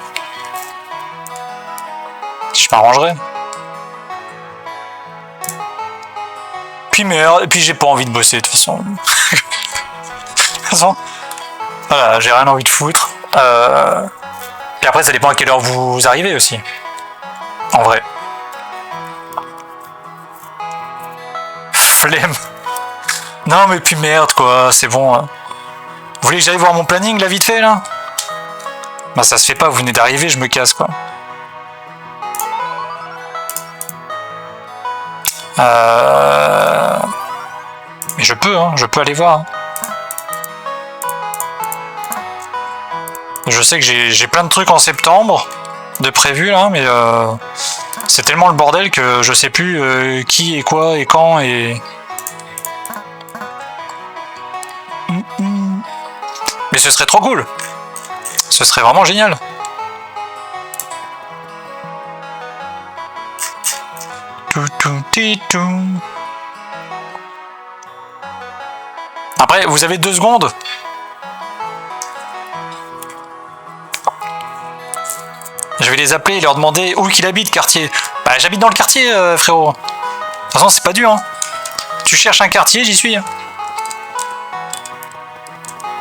Je m'arrangerai. puis merde, et puis j'ai pas envie de bosser de toute façon. De toute façon, voilà, j'ai rien envie de foutre. Puis après, ça dépend à quelle heure vous arrivez aussi. En vrai. Flemme. Non, mais puis merde, quoi, c'est bon. Hein. Vous voulez que j'aille voir mon planning, là, vite fait, là? Bah, ça se fait pas, vous venez d'arriver, je me casse, quoi. Mais je peux aller voir. Je sais que j'ai plein de trucs en septembre de prévu là, mais c'est tellement le bordel que je sais plus qui et quoi et quand et. Mais ce serait trop cool. Ce serait vraiment génial. Après, vous avez 2 secondes. Je vais les appeler et leur demander où qu'il habite, quartier. Bah, j'habite dans le quartier, frérot. De toute façon, c'est pas dur, hein. Tu cherches un quartier, j'y suis.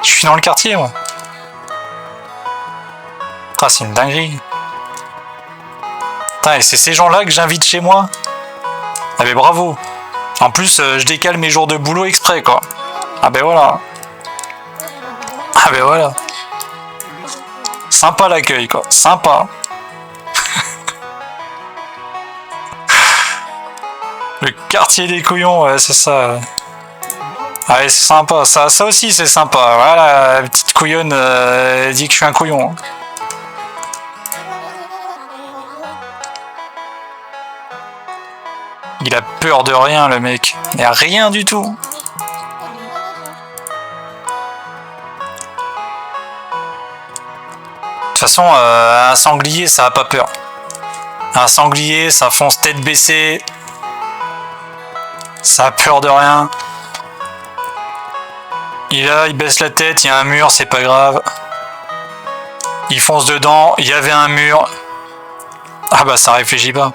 Je suis dans le quartier, moi. Ah, c'est une dinguerie. Putain, et c'est ces gens-là que j'invite chez moi. Ah, mais bravo. En plus, je décale mes jours de boulot exprès, quoi. Ah, ben voilà. Ah, ben voilà. Sympa l'accueil, quoi. Sympa. Le quartier des couillons, ouais, c'est ça. Ouais, c'est sympa. Ça aussi, c'est sympa. Voilà, la petite couillonne dit que je suis un couillon. Il a peur de rien, le mec. Mais rien du tout. De toute façon, un sanglier, ça a pas peur. Un sanglier, ça fonce tête baissée. Ça a peur de rien. Il baisse la tête, il y a un mur, c'est pas grave. Il fonce dedans, il y avait un mur. Ah bah ça réfléchit pas.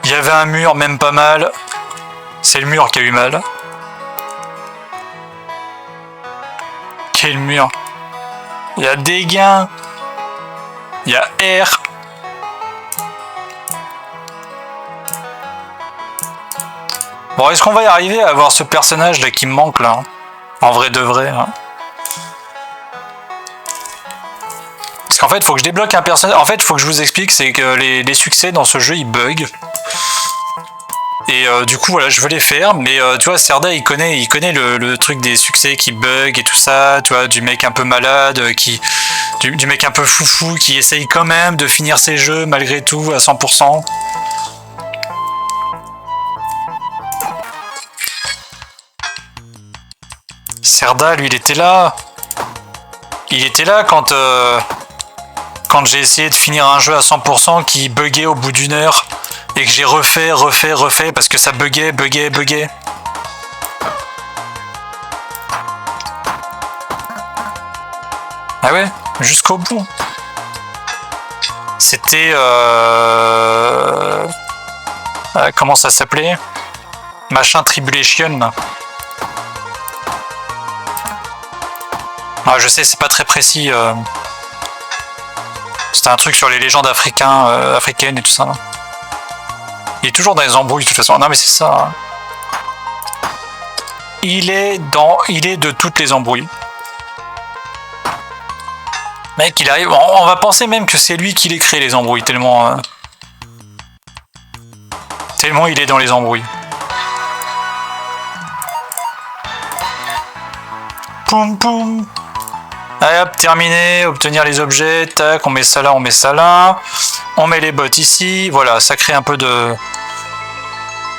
Il y avait un mur, même pas mal. C'est le mur qui a eu mal. Quel mur? Il y a des gains. Il y a R. Bon, est-ce qu'on va y arriver à avoir ce personnage là qui me manque là? En vrai de vrai. Hein. Parce qu'en fait, il faut que je débloque un personnage. En fait, il faut que je vous explique, c'est que les succès dans ce jeu, ils bug. Et du coup, voilà, je veux les faire. Mais tu vois, Serda, il connaît le truc des succès qui bug et tout ça. Tu vois, du mec un peu malade, du mec un peu foufou qui essaye quand même de finir ses jeux malgré tout à 100%. Serda, lui, il était là. Il était là quand j'ai essayé de finir un jeu à 100% qui buguait au bout d'1 heure et que j'ai refait parce que ça buguait. Ah ouais, jusqu'au bout. C'était... comment ça s'appelait? Machin Tribulation. Ah, je sais, c'est pas très précis. C'était un truc sur les légendes africaines et tout ça. Là. Il est toujours dans les embrouilles de toute façon. Non mais c'est ça. Il est de toutes les embrouilles. Mec, il arrive. On va penser même que c'est lui qui les crée les embrouilles tellement il est dans les embrouilles. Poum poum. Allez hop, terminé, obtenir les objets, tac, on met ça là, on met les bottes ici, voilà, ça crée un peu de...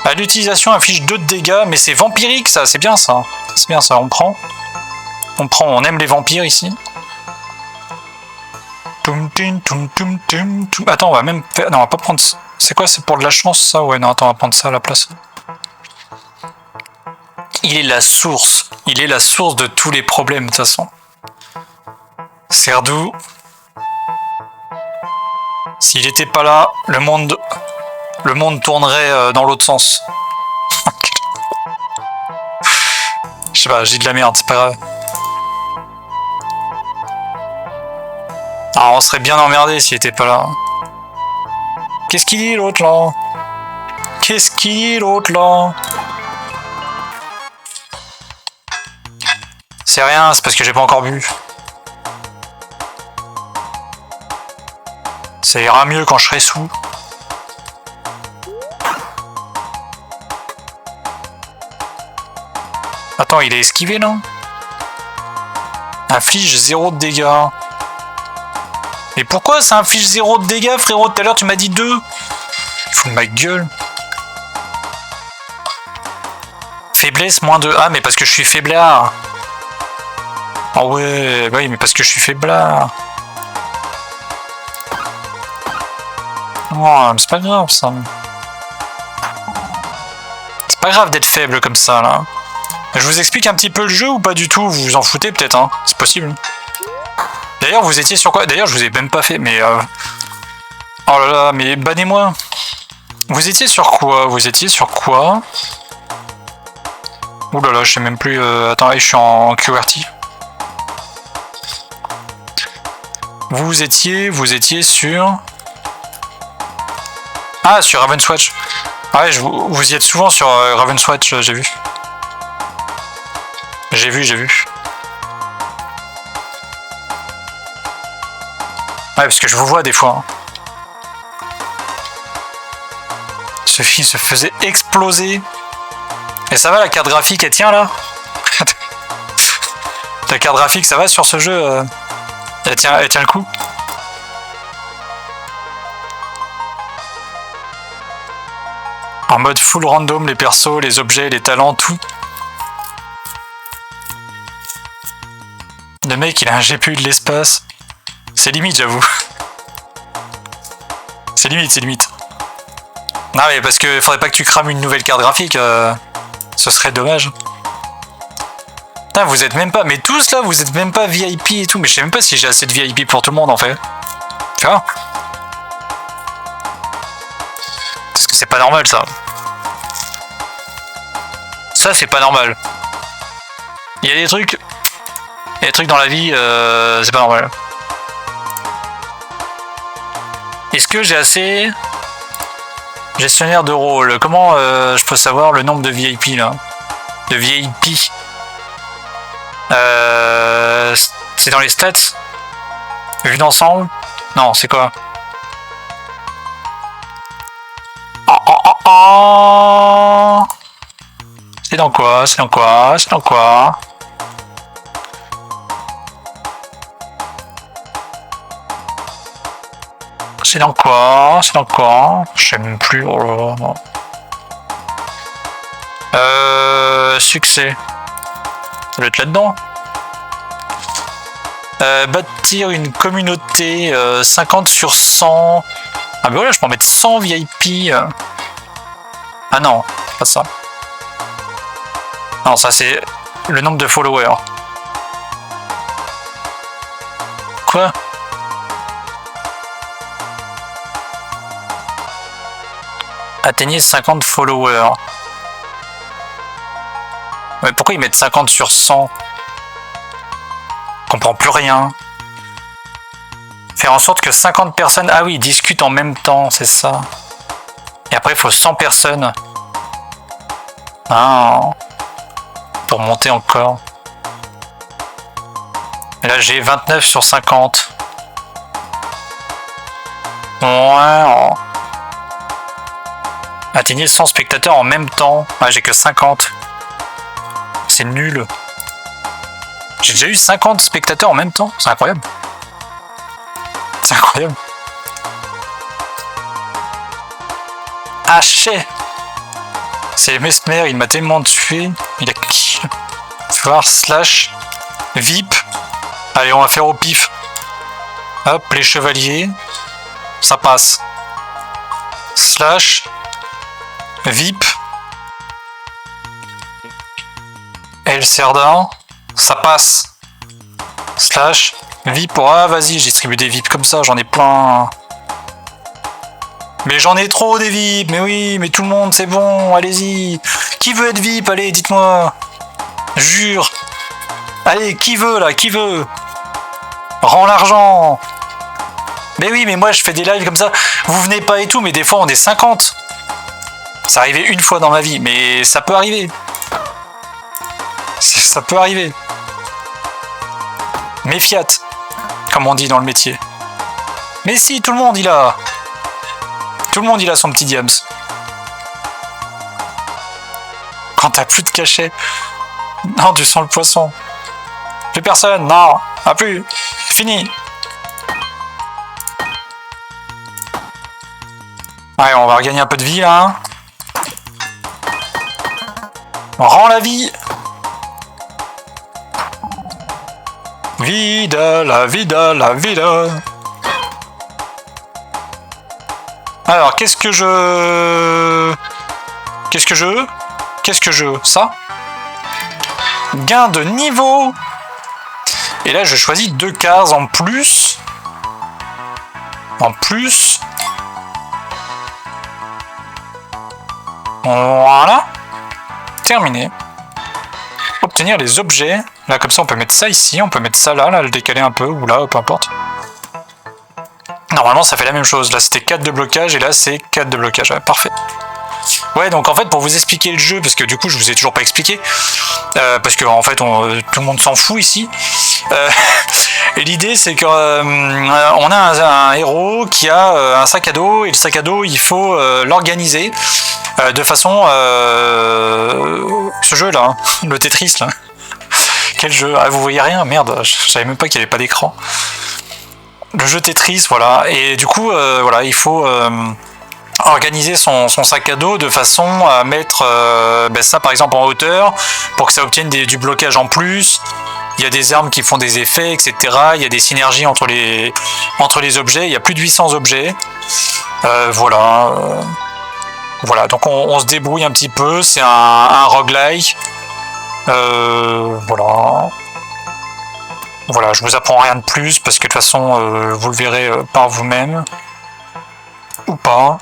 À l'utilisation affiche 2 de dégâts, mais c'est vampirique ça, c'est bien ça, on prend, on aime les vampires ici. Attends, on va même faire... Non, on va pas prendre... C'est quoi, c'est pour de la chance ça? Ouais, non, attends, on va prendre ça à la place. Il est la source de tous les problèmes de toute façon. Serdou, s'il était pas là, le monde tournerait dans l'autre sens. Je sais pas, j'ai de la merde, c'est pas grave. Ah, on serait bien emmerdé s'il était pas là. Qu'est-ce qu'il dit l'autre là? Qu'est-ce qu'il dit l'autre là? C'est rien, c'est parce que j'ai pas encore bu. Ça ira mieux quand je serai sous. Attends, il est esquivé là? Inflige 0 de dégâts. Mais pourquoi ça inflige 0 de dégâts, frérot? Tout à l'heure tu m'as dit 2. Fous de ma gueule. Faiblesse moins 2. Ah mais parce que je suis faiblard. Ah ouais, bah oui mais parce que je suis faiblard. Oh, mais c'est pas grave ça. C'est pas grave d'être faible comme ça là. Je vous explique un petit peu le jeu ou pas du tout? Vous vous en foutez peut-être, hein? C'est possible. D'ailleurs, vous étiez sur quoi? D'ailleurs, je vous ai même pas fait, mais... Oh là là, mais bannez-moi. Vous étiez sur quoi? Vous étiez sur quoi? Ouh là là, je sais même plus... Attends, je suis en QWERTY. Vous étiez sur... Ah, sur Ravenswatch. Ouais, vous y êtes souvent sur Ravenswatch, j'ai vu. J'ai vu. Ouais, parce que je vous vois des fois. Sophie se faisait exploser. Et ça va, la carte graphique, elle tient là? La carte graphique, ça va sur ce jeu? Elle tient le coup? En mode full random, les persos, les objets, les talents, tout. Le mec, il a un GPU de l'espace. C'est limite, j'avoue. C'est limite. Non mais parce que faudrait pas que tu crames une nouvelle carte graphique. Ce serait dommage. Putain, vous êtes même pas... Mais tous là, vous êtes même pas VIP et tout. Mais je sais même pas si j'ai assez de VIP pour tout le monde en fait. Tu vois? Parce que c'est pas normal ça. Ça, c'est pas normal. Il y a des trucs... Il y a des trucs dans la vie, c'est pas normal. Est-ce que j'ai assez... Gestionnaire de rôle. Comment je peux savoir le nombre de VIP là? De VIP. C'est dans les stats? Vu d'ensemble? Non, c'est quoi? C'est dans quoi? C'est dans quoi? C'est dans quoi? C'est dans quoi? C'est dans quoi? Je sais même plus. Oh là là. Succès. Ça doit être là-dedans. Bâtir une communauté 50 sur 100. Ah ben voilà, je peux en mettre 100 VIP. Ah non, pas ça. Non, ça c'est le nombre de followers. Quoi? Atteignez 50 followers. Mais pourquoi ils mettent 50 sur 100? Je comprends plus rien. Faire en sorte que 50 personnes... Ah oui, discutent en même temps, c'est ça. Et après, il faut 100 personnes. Ah, pour monter encore. Et là, j'ai 29 sur 50. Ouais. Atteignez 100 spectateurs en même temps. Ah, j'ai que 50. C'est nul. J'ai déjà eu 50 spectateurs en même temps. C'est incroyable. C'est incroyable. Haché. C'est Mesmer, il m'a tellement tué. Il a kill. Voir slash VIP. Allez, on va faire au pif. Hop, les chevaliers. Ça passe. Slash VIP. El Cerdin. Ça passe. Slash VIP. Ah, vas-y, j'ai distribué des VIP comme ça, j'en ai plein. Mais j'en ai trop des VIP. Mais oui, mais tout le monde, c'est bon, allez-y. Qui veut être VIP? Allez, dites-moi. Jure. Allez, qui veut là? Qui veut? Rends l'argent. Mais oui, mais moi je fais des lives comme ça. Vous venez pas et tout, mais des fois on est 50. Ça arrivait une fois dans ma vie, mais ça peut arriver. Ça peut arriver. Méfiat, comme on dit dans le métier. Mais si, tout le monde il a. Tout le monde il a son petit diams. Quand t'as plus de cachet. Non, tu sens le poisson. Plus personne, non, ah plus. Fini. Ouais, on va regagner un peu de vie là. On rend la vie. Vida, la vida, la vida. Alors, qu'est-ce que je... Ça. Gain de niveau. Et là, je choisis 2 cases en plus. Voilà. Terminé. Obtenir les objets. Là, comme ça, on peut mettre ça ici. On peut mettre ça là, le décaler un peu. Ou là, peu importe. Normalement, ça fait la même chose. Là, c'était 4 de blocage. Et là, c'est 4 de blocage. Ouais, parfait. Ouais, donc en fait, pour vous expliquer le jeu, parce que du coup, je vous ai toujours pas expliqué, parce que en fait, tout le monde s'en fout ici. Et l'idée, c'est que on a un héros qui a un sac à dos, et le sac à dos, il faut l'organiser de façon. Ce jeu-là, hein, le Tetris, là. Quel jeu? Ah, vous voyez rien? Merde, je savais même pas qu'il n'y avait pas d'écran. Le jeu Tetris, voilà. Et du coup, voilà, il faut. Organiser son sac à dos de façon à mettre ça par exemple en hauteur pour que ça obtienne du blocage en plus. Il y a des armes qui font des effets, etc. Il y a des synergies entre les objets. Il y a plus de 800 objets. Voilà, donc on se débrouille un petit peu. C'est un roguelike. Voilà, je vous apprends rien de plus parce que de toute façon vous le verrez par vous-même ou pas.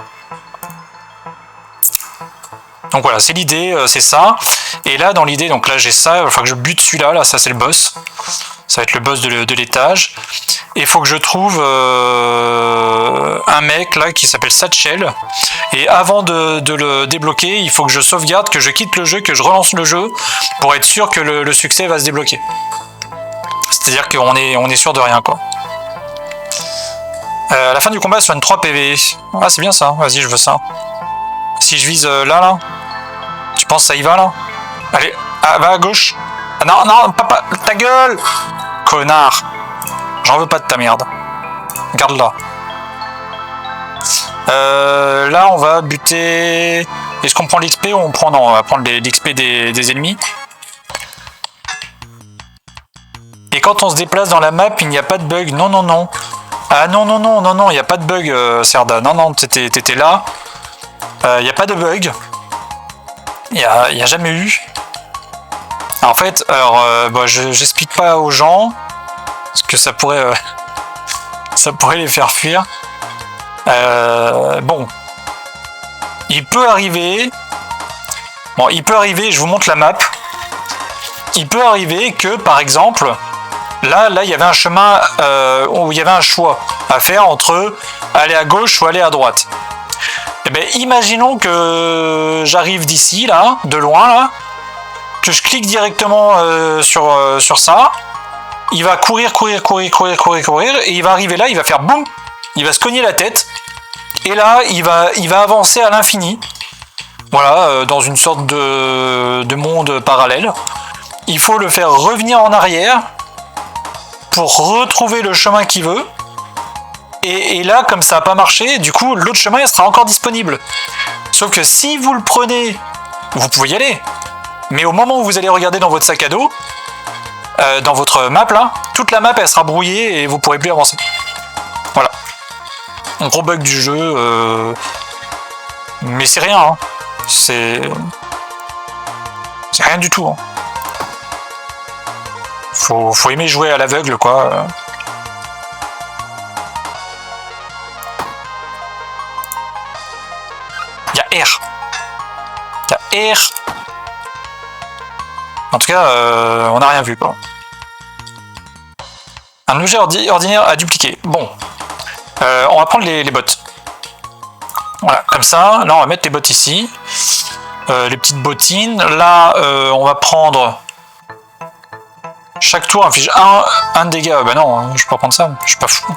Donc voilà, c'est l'idée, c'est ça. Et là, dans l'idée, donc là j'ai ça, il va falloir que je bute celui-là, là, ça c'est le boss. Ça va être le boss de l'étage. Et il faut que je trouve un mec là qui s'appelle Satchel. Et avant de le débloquer, il faut que je sauvegarde, que je quitte le jeu, que je relance le jeu pour être sûr que le succès va se débloquer. C'est-à-dire qu'on est sûr de rien, quoi. À la fin du combat, soigne 3 PV. Ah, c'est bien ça, vas-y, je veux ça. Si je vise là, tu penses que ça y va là? Allez, va à gauche. Ah, non, papa, ta gueule! Connard! J'en veux pas de ta merde. Garde-la. Là, on va buter. Est-ce qu'on prend l'XP ou on prend. Non, on va prendre l'XP des ennemis. Et quand on se déplace dans la map, il n'y a pas de bug. Non. Ah non, il n'y a pas de bug, Serda. Non, t'étais là. Il n'y a pas de bug. Il n'y a jamais eu. En fait, j'explique pas aux gens parce que ça pourrait les faire fuir. Bon, il peut arriver. Je vous montre la map. Il peut arriver que, par exemple, là, il y avait un chemin où il y avait un choix à faire entre aller à gauche ou aller à droite. Eh bien, imaginons que j'arrive d'ici, là, de loin, là, que je clique directement sur ça. Il va courir, et il va arriver là, il va faire boum, il va se cogner la tête, et là, il va avancer à l'infini. Voilà, dans une sorte de monde parallèle. Il faut le faire revenir en arrière pour retrouver le chemin qu'il veut. Et là, comme ça n'a pas marché, du coup, l'autre chemin il sera encore disponible. Sauf que si vous le prenez, vous pouvez y aller. Mais au moment où vous allez regarder dans votre sac à dos, dans votre map là, toute la map elle sera brouillée et vous ne pourrez plus avancer. Voilà. Un gros bug du jeu. Mais c'est rien. Hein. C'est rien du tout. Hein. Faut aimer jouer à l'aveugle, quoi. Il y a R. En tout cas, on n'a rien vu, quoi. Un objet ordinaire à dupliquer. Bon. On va prendre les bottes. Voilà, comme ça. Là, on va mettre les bottes ici. Les petites bottines. Là, on va prendre... Chaque tour inflige un dégât. Bah non, je peux pas prendre ça. Je suis pas fou.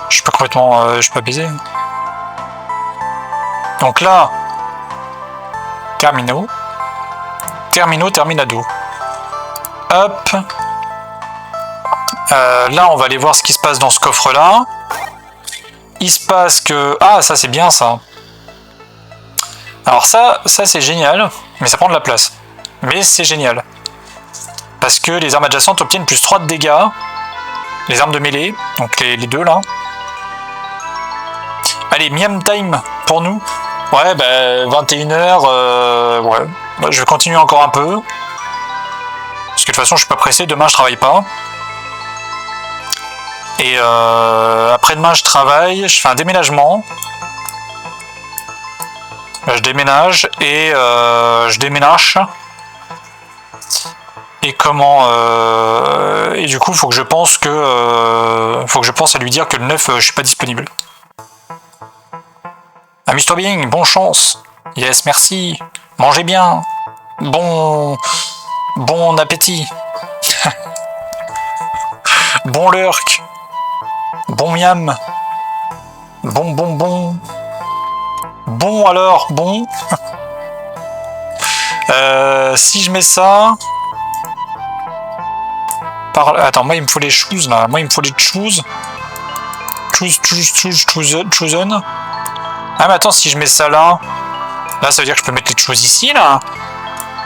Je suis pas complètement... je suis pas baisé. Donc là... Termino. Terminado. Hop. Là, on va aller voir ce qui se passe dans ce coffre-là. Il se passe que... Ah, ça, c'est bien, ça. Alors ça c'est génial, mais ça prend de la place. Mais c'est génial. Parce que les armes adjacentes obtiennent plus 3 de dégâts. Les armes de mêlée, donc les deux, là. Allez, miam time pour nous. Ouais, bah, 21h, ouais. Bah, je vais continuer encore un peu. Parce que de toute façon, je suis pas pressé. Demain, je travaille pas. Et après-demain, je travaille. Je fais un déménagement. Je déménage et je déménage. Et comment et du coup, faut que je pense à lui dire que le 9, je suis pas disponible. Amuse-toi bien, bonne chance. Yes, merci. Mangez bien. Bon appétit. Bon lurk. Bon miam. Bon. Bon alors, bon. Si je mets ça... Attends, moi il me faut les choses là. Moi il me faut les choses. Chosen. Ah mais attends, si je mets ça là... Là ça veut dire que je peux mettre les choses ici là.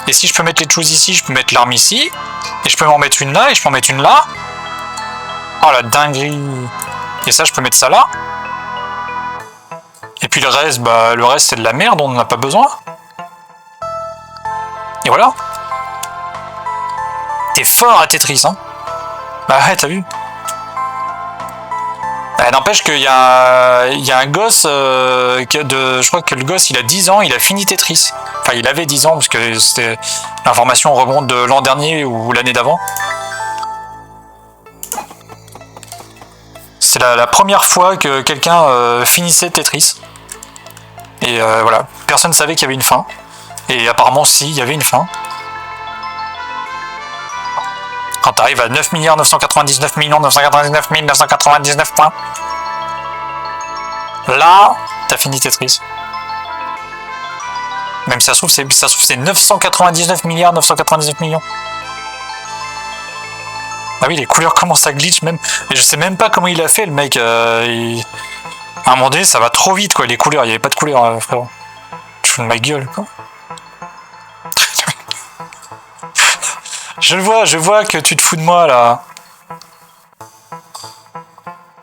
Et si je peux mettre les choses ici, je peux mettre l'arme ici. Et je peux m'en mettre une là et je peux en mettre une là. Oh la dinguerie. Et ça je peux mettre ça là. Et puis le reste, bah le reste c'est de la merde, on n'en a pas besoin. Et voilà. T'es fort à Tetris, hein. Bah ouais, t'as vu. N'empêche qu'il y a un gosse, je crois que le gosse il a 10 ans, il a fini Tetris. Enfin il avait 10 ans parce que c'était l'information remonte de l'an dernier ou l'année d'avant. C'est la première fois que quelqu'un finissait Tetris. Et voilà, personne ne savait qu'il y avait une fin. Et apparemment si, il y avait une fin. Quand tu arrives à 9 999 999 999 points, là, t'as fini Tetris. Même si ça se trouve, c'est 999 999 millions. Ah oui, les couleurs commencent à glitch même. Et je sais même pas comment il a fait, le mec. À un moment donné, ça va trop vite, quoi. Les couleurs, il n'y avait pas de couleurs, frérot. Tu fous de ma gueule, quoi. Je vois que tu te fous de moi, là.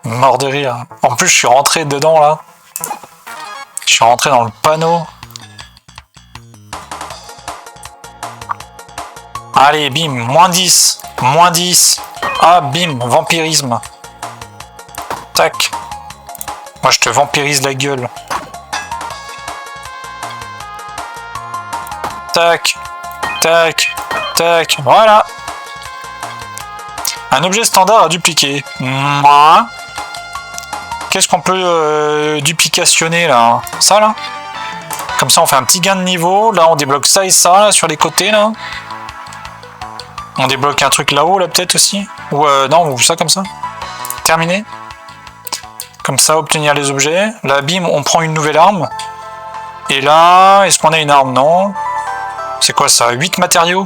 Mort de rire. En plus, je suis rentré dedans, là. Je suis rentré dans le panneau. Allez, bim, moins 10. Moins 10. Ah, bim, vampirisme. Tac. Moi, je te vampirise la gueule. Tac. Tac. Tac. Voilà. Un objet standard à dupliquer. Qu'est-ce qu'on peut duplicationner, là? Ça, là? Comme ça, on fait un petit gain de niveau. Là, on débloque ça et ça, là, sur les côtés, là. On débloque un truc là-haut, là, peut-être aussi. Ou non, ou ça comme ça. Terminé. Comme ça, obtenir les objets. Là, bim, on prend une nouvelle arme. Et là, est-ce qu'on a une arme? Non. C'est quoi ça? 8 matériaux?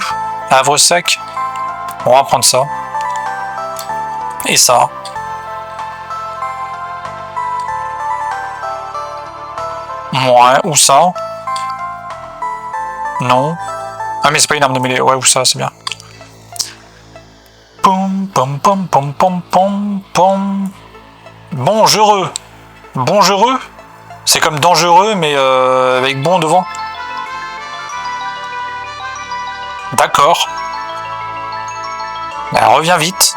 Havre-sac. On va prendre ça. Et ça. Ouais, ou ça. Non. Ah, mais c'est pas une arme de mêlée. Ouais, ou ça, c'est bien. Pom pom pom pom pom pom pom. Bonjoureux. Bonjoureux. C'est comme dangereux mais avec bon devant. D'accord. Ben, reviens vite.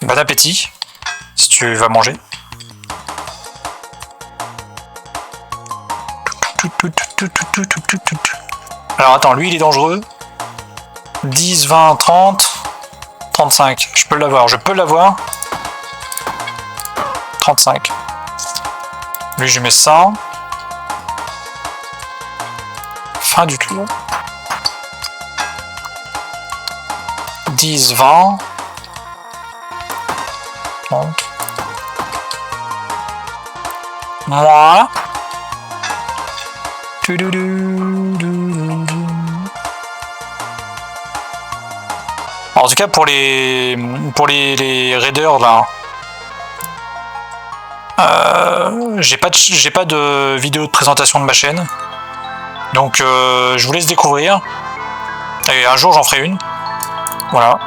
Bon appétit. Si tu vas manger. Alors attends, lui il est dangereux. 10, 20, 30, 35. Je peux l'avoir, je peux l'avoir. 35. Lui je mets ça. Fin du tour. 10, 20. 30. Moi. En tout cas pour les raiders là, j'ai pas de vidéo de présentation de ma chaîne, donc je vous laisse découvrir. Et un jour j'en ferai une. Voilà.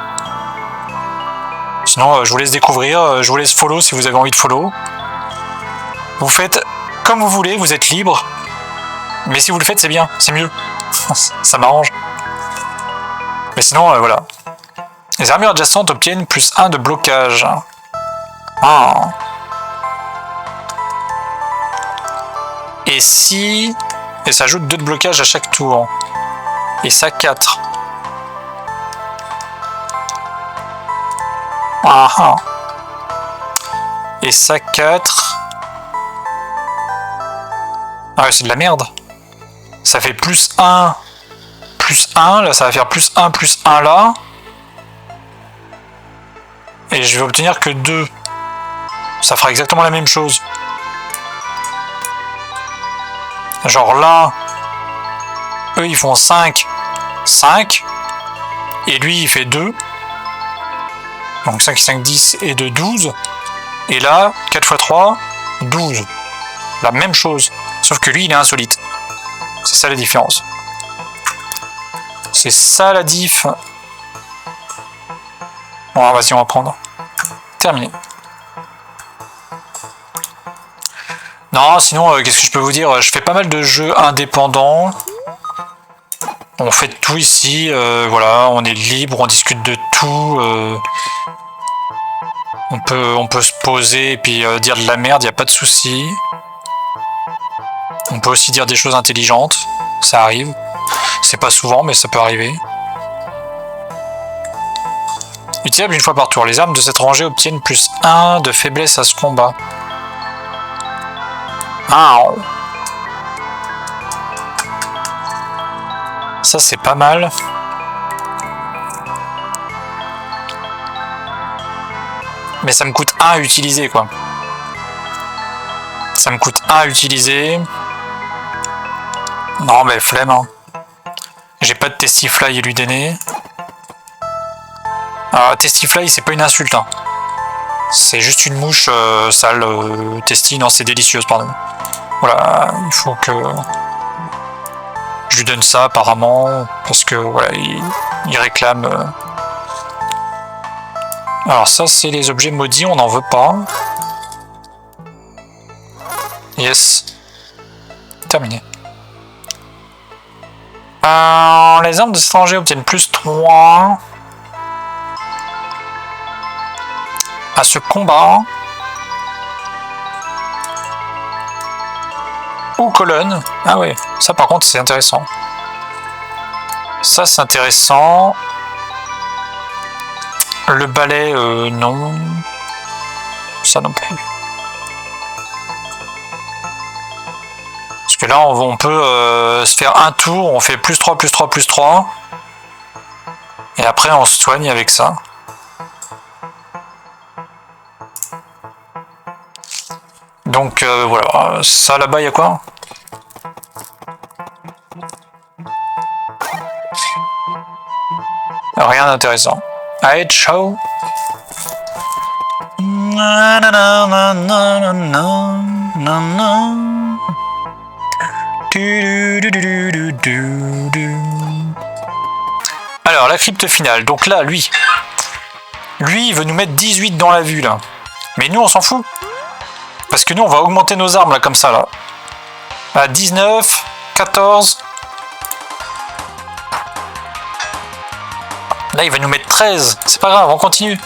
Sinon je vous laisse découvrir, je vous laisse follow si vous avez envie de follow. Vous faites comme vous voulez, vous êtes libre. Mais si vous le faites, c'est bien, c'est mieux. Ça m'arrange. Mais sinon, voilà. Les armures adjacentes obtiennent plus 1 de blocage. Ah. Et si... Et ça ajoute 2 de blocage à chaque tour. Et ça, 4. Ah ah. Et ça, 4. Ah ouais, c'est de la merde. Ça fait plus 1, là, ça va faire plus 1 là. Et je vais obtenir que 2. Ça fera exactement la même chose. Genre là, eux ils font 5, 5. Et lui il fait 2. Donc 5, 5, 10 et 2, 12. Et là, 4 x 3, 12. La même chose. Sauf que lui il est insolite. C'est ça la différence. C'est ça la diff. Bon, vas-y, on va prendre. Terminé. Non, sinon, qu'est-ce que je peux vous dire? Je fais pas mal de jeux indépendants. On fait tout ici. Voilà, on est libre, on discute de tout. On peut se poser et puis dire de la merde, y a pas de souci. On peut aussi dire des choses intelligentes, ça arrive. C'est pas souvent, mais ça peut arriver. Utilisable une fois par tour. Les armes de cette rangée obtiennent plus 1 de faiblesse à ce combat. Ah. Ça, c'est pas mal. Mais ça me coûte 1 à utiliser, quoi. Ça me coûte 1 à utiliser. Non, mais flemme, hein. J'ai pas de Testifly à lui donner. Alors, Testifly, c'est pas une insulte, hein. C'est juste une mouche sale. Testi, non, c'est délicieuse, pardon. Voilà, il faut que je lui donne ça, apparemment, parce que, voilà, il réclame. Alors, ça, c'est les objets maudits, on n'en veut pas. Yes. Terminé. Les armes de cet rangée obtiennent plus 3 à ce combat. Ou colonne. Ah ouais, ça par contre c'est intéressant. Ça c'est intéressant. Le balai, non. Ça non plus. Parce que là on peut se faire un tour, on fait plus 3, plus 3, plus 3. Et après on se soigne avec ça. Donc voilà, ça là-bas il y a quoi? Rien d'intéressant. Allez, ciao. Alors la crypte finale, donc là lui il veut nous mettre 18 dans la vue là. Mais nous on s'en fout. Parce que nous on va augmenter nos armes là comme ça là. À 19, 14. Là il va nous mettre 13. C'est pas grave, on continue.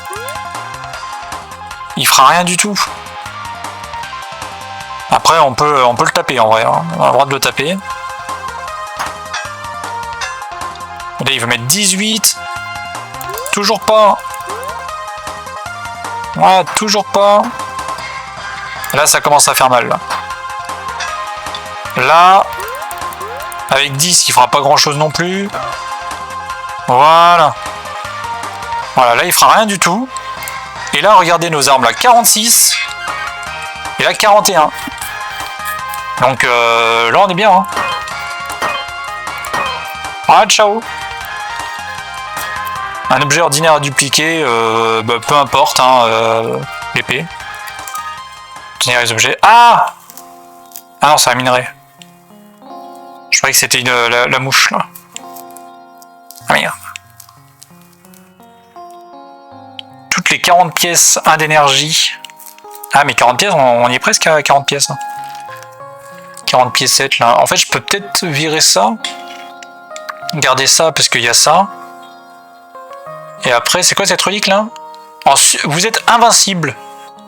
Il fera rien du tout. Après on peut le taper en vrai. Hein. On a le droit de le taper. Là, il veut mettre 18. Toujours pas. Ouais, toujours pas. Là, ça commence à faire mal. Là, avec 10, il fera pas grand-chose non plus. Voilà. Voilà, là, il fera rien du tout. Et là, regardez nos armes, là. 46. Et là, 41. Donc, là, on est bien. Hein. Ah, ciao. Un objet ordinaire à dupliquer, peu importe, hein, l'épée. Obtenir les objets. Ah! Ah non, c'est un minerai. Je croyais que c'était la mouche, là. Ah merde. Toutes les 40 pièces, 1 d'énergie. Ah, mais 40 pièces, on y est presque à 40 pièces. Hein. 40 piécettes, là. En fait, je peux peut-être virer ça. Garder ça, parce qu'il y a ça. Et après, c'est quoi cette relique, là? Vous êtes invincible.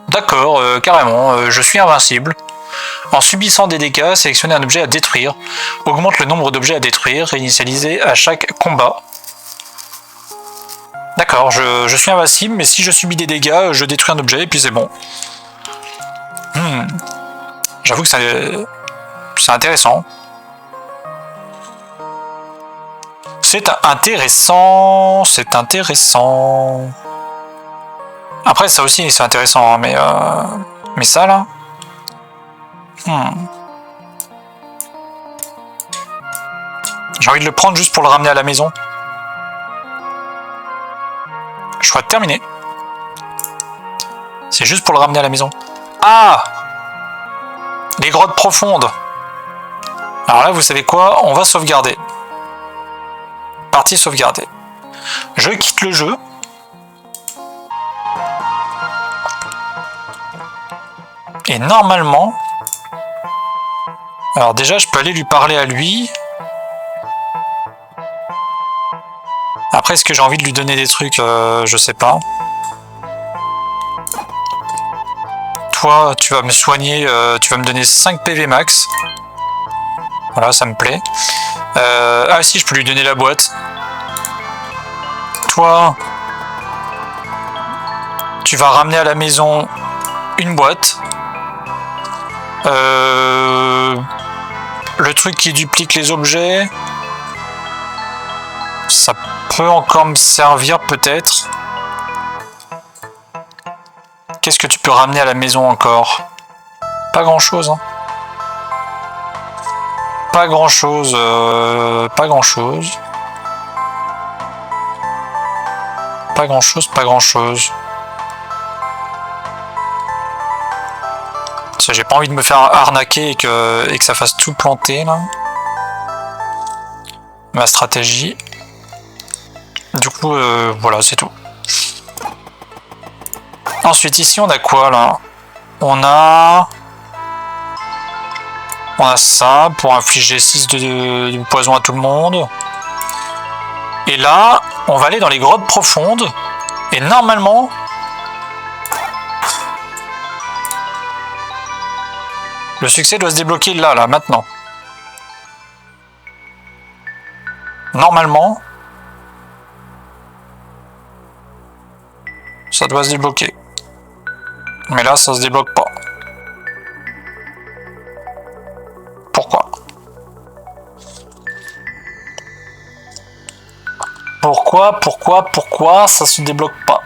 D'accord, carrément, je suis invincible. En subissant des dégâts, sélectionnez un objet à détruire. Augmente le nombre d'objets à détruire, réinitialisé à chaque combat. D'accord, je suis invincible, mais si je subis des dégâts, je détruis un objet et puis c'est bon. J'avoue que c'est intéressant. C'est intéressant, c'est intéressant. Après, ça aussi, c'est intéressant, hein, mais ça, là... J'ai envie de le prendre juste pour le ramener à la maison. Je crois terminé. C'est juste pour le ramener à la maison. Ah! Les grottes profondes. Alors là, vous savez quoi? On va sauvegarder. Partie sauvegardée. Je quitte le jeu. Et normalement... Alors déjà, je peux aller lui parler à lui. Après, est-ce que j'ai envie de lui donner des trucs? Je sais pas. Toi, tu vas me soigner, tu vas me donner 5 PV max. Voilà, ça me plaît. Ah si, je peux lui donner la boîte. Toi, tu vas ramener à la maison une boîte. Le truc qui duplique les objets, ça peut encore me servir peut-être. Qu'est-ce que tu peux ramener à la maison encore? Pas grand-chose. Hein. Pas grand-chose. Pas grand-chose. Pas grand-chose, pas grand-chose. J'ai pas envie de me faire arnaquer et que ça fasse tout planter là. Ma stratégie. Du coup, voilà, c'est tout. Ensuite, ici, on a quoi là? On a ça pour infliger 6 de poison à tout le monde. Et là, on va aller dans les grottes profondes. Et normalement... Le succès doit se débloquer là, maintenant. Normalement, ça doit se débloquer. Mais là, ça se débloque pas. Pourquoi? Pourquoi ça se débloque pas?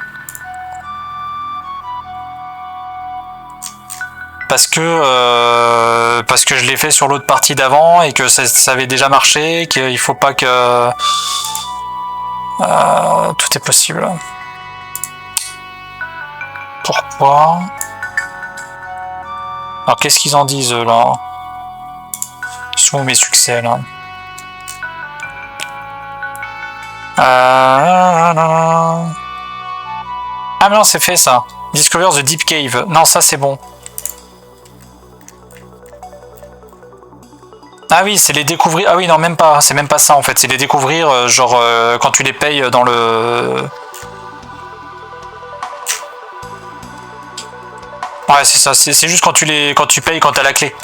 Parce que je l'ai fait sur l'autre partie d'avant et que ça avait déjà marché, qu'il faut pas que... tout est possible. Pourquoi? Alors qu'est-ce qu'ils en disent là? Sont où mes succès là? Ah mais non, c'est fait ça. Discover the Deep Cave. Non, ça c'est bon. Ah oui, c'est les découvrir. Ah oui, non, même pas. C'est même pas ça en fait. C'est les découvrir, genre quand tu les payes dans le. Ouais, c'est ça. C'est juste quand tu payes quand t'as la clé.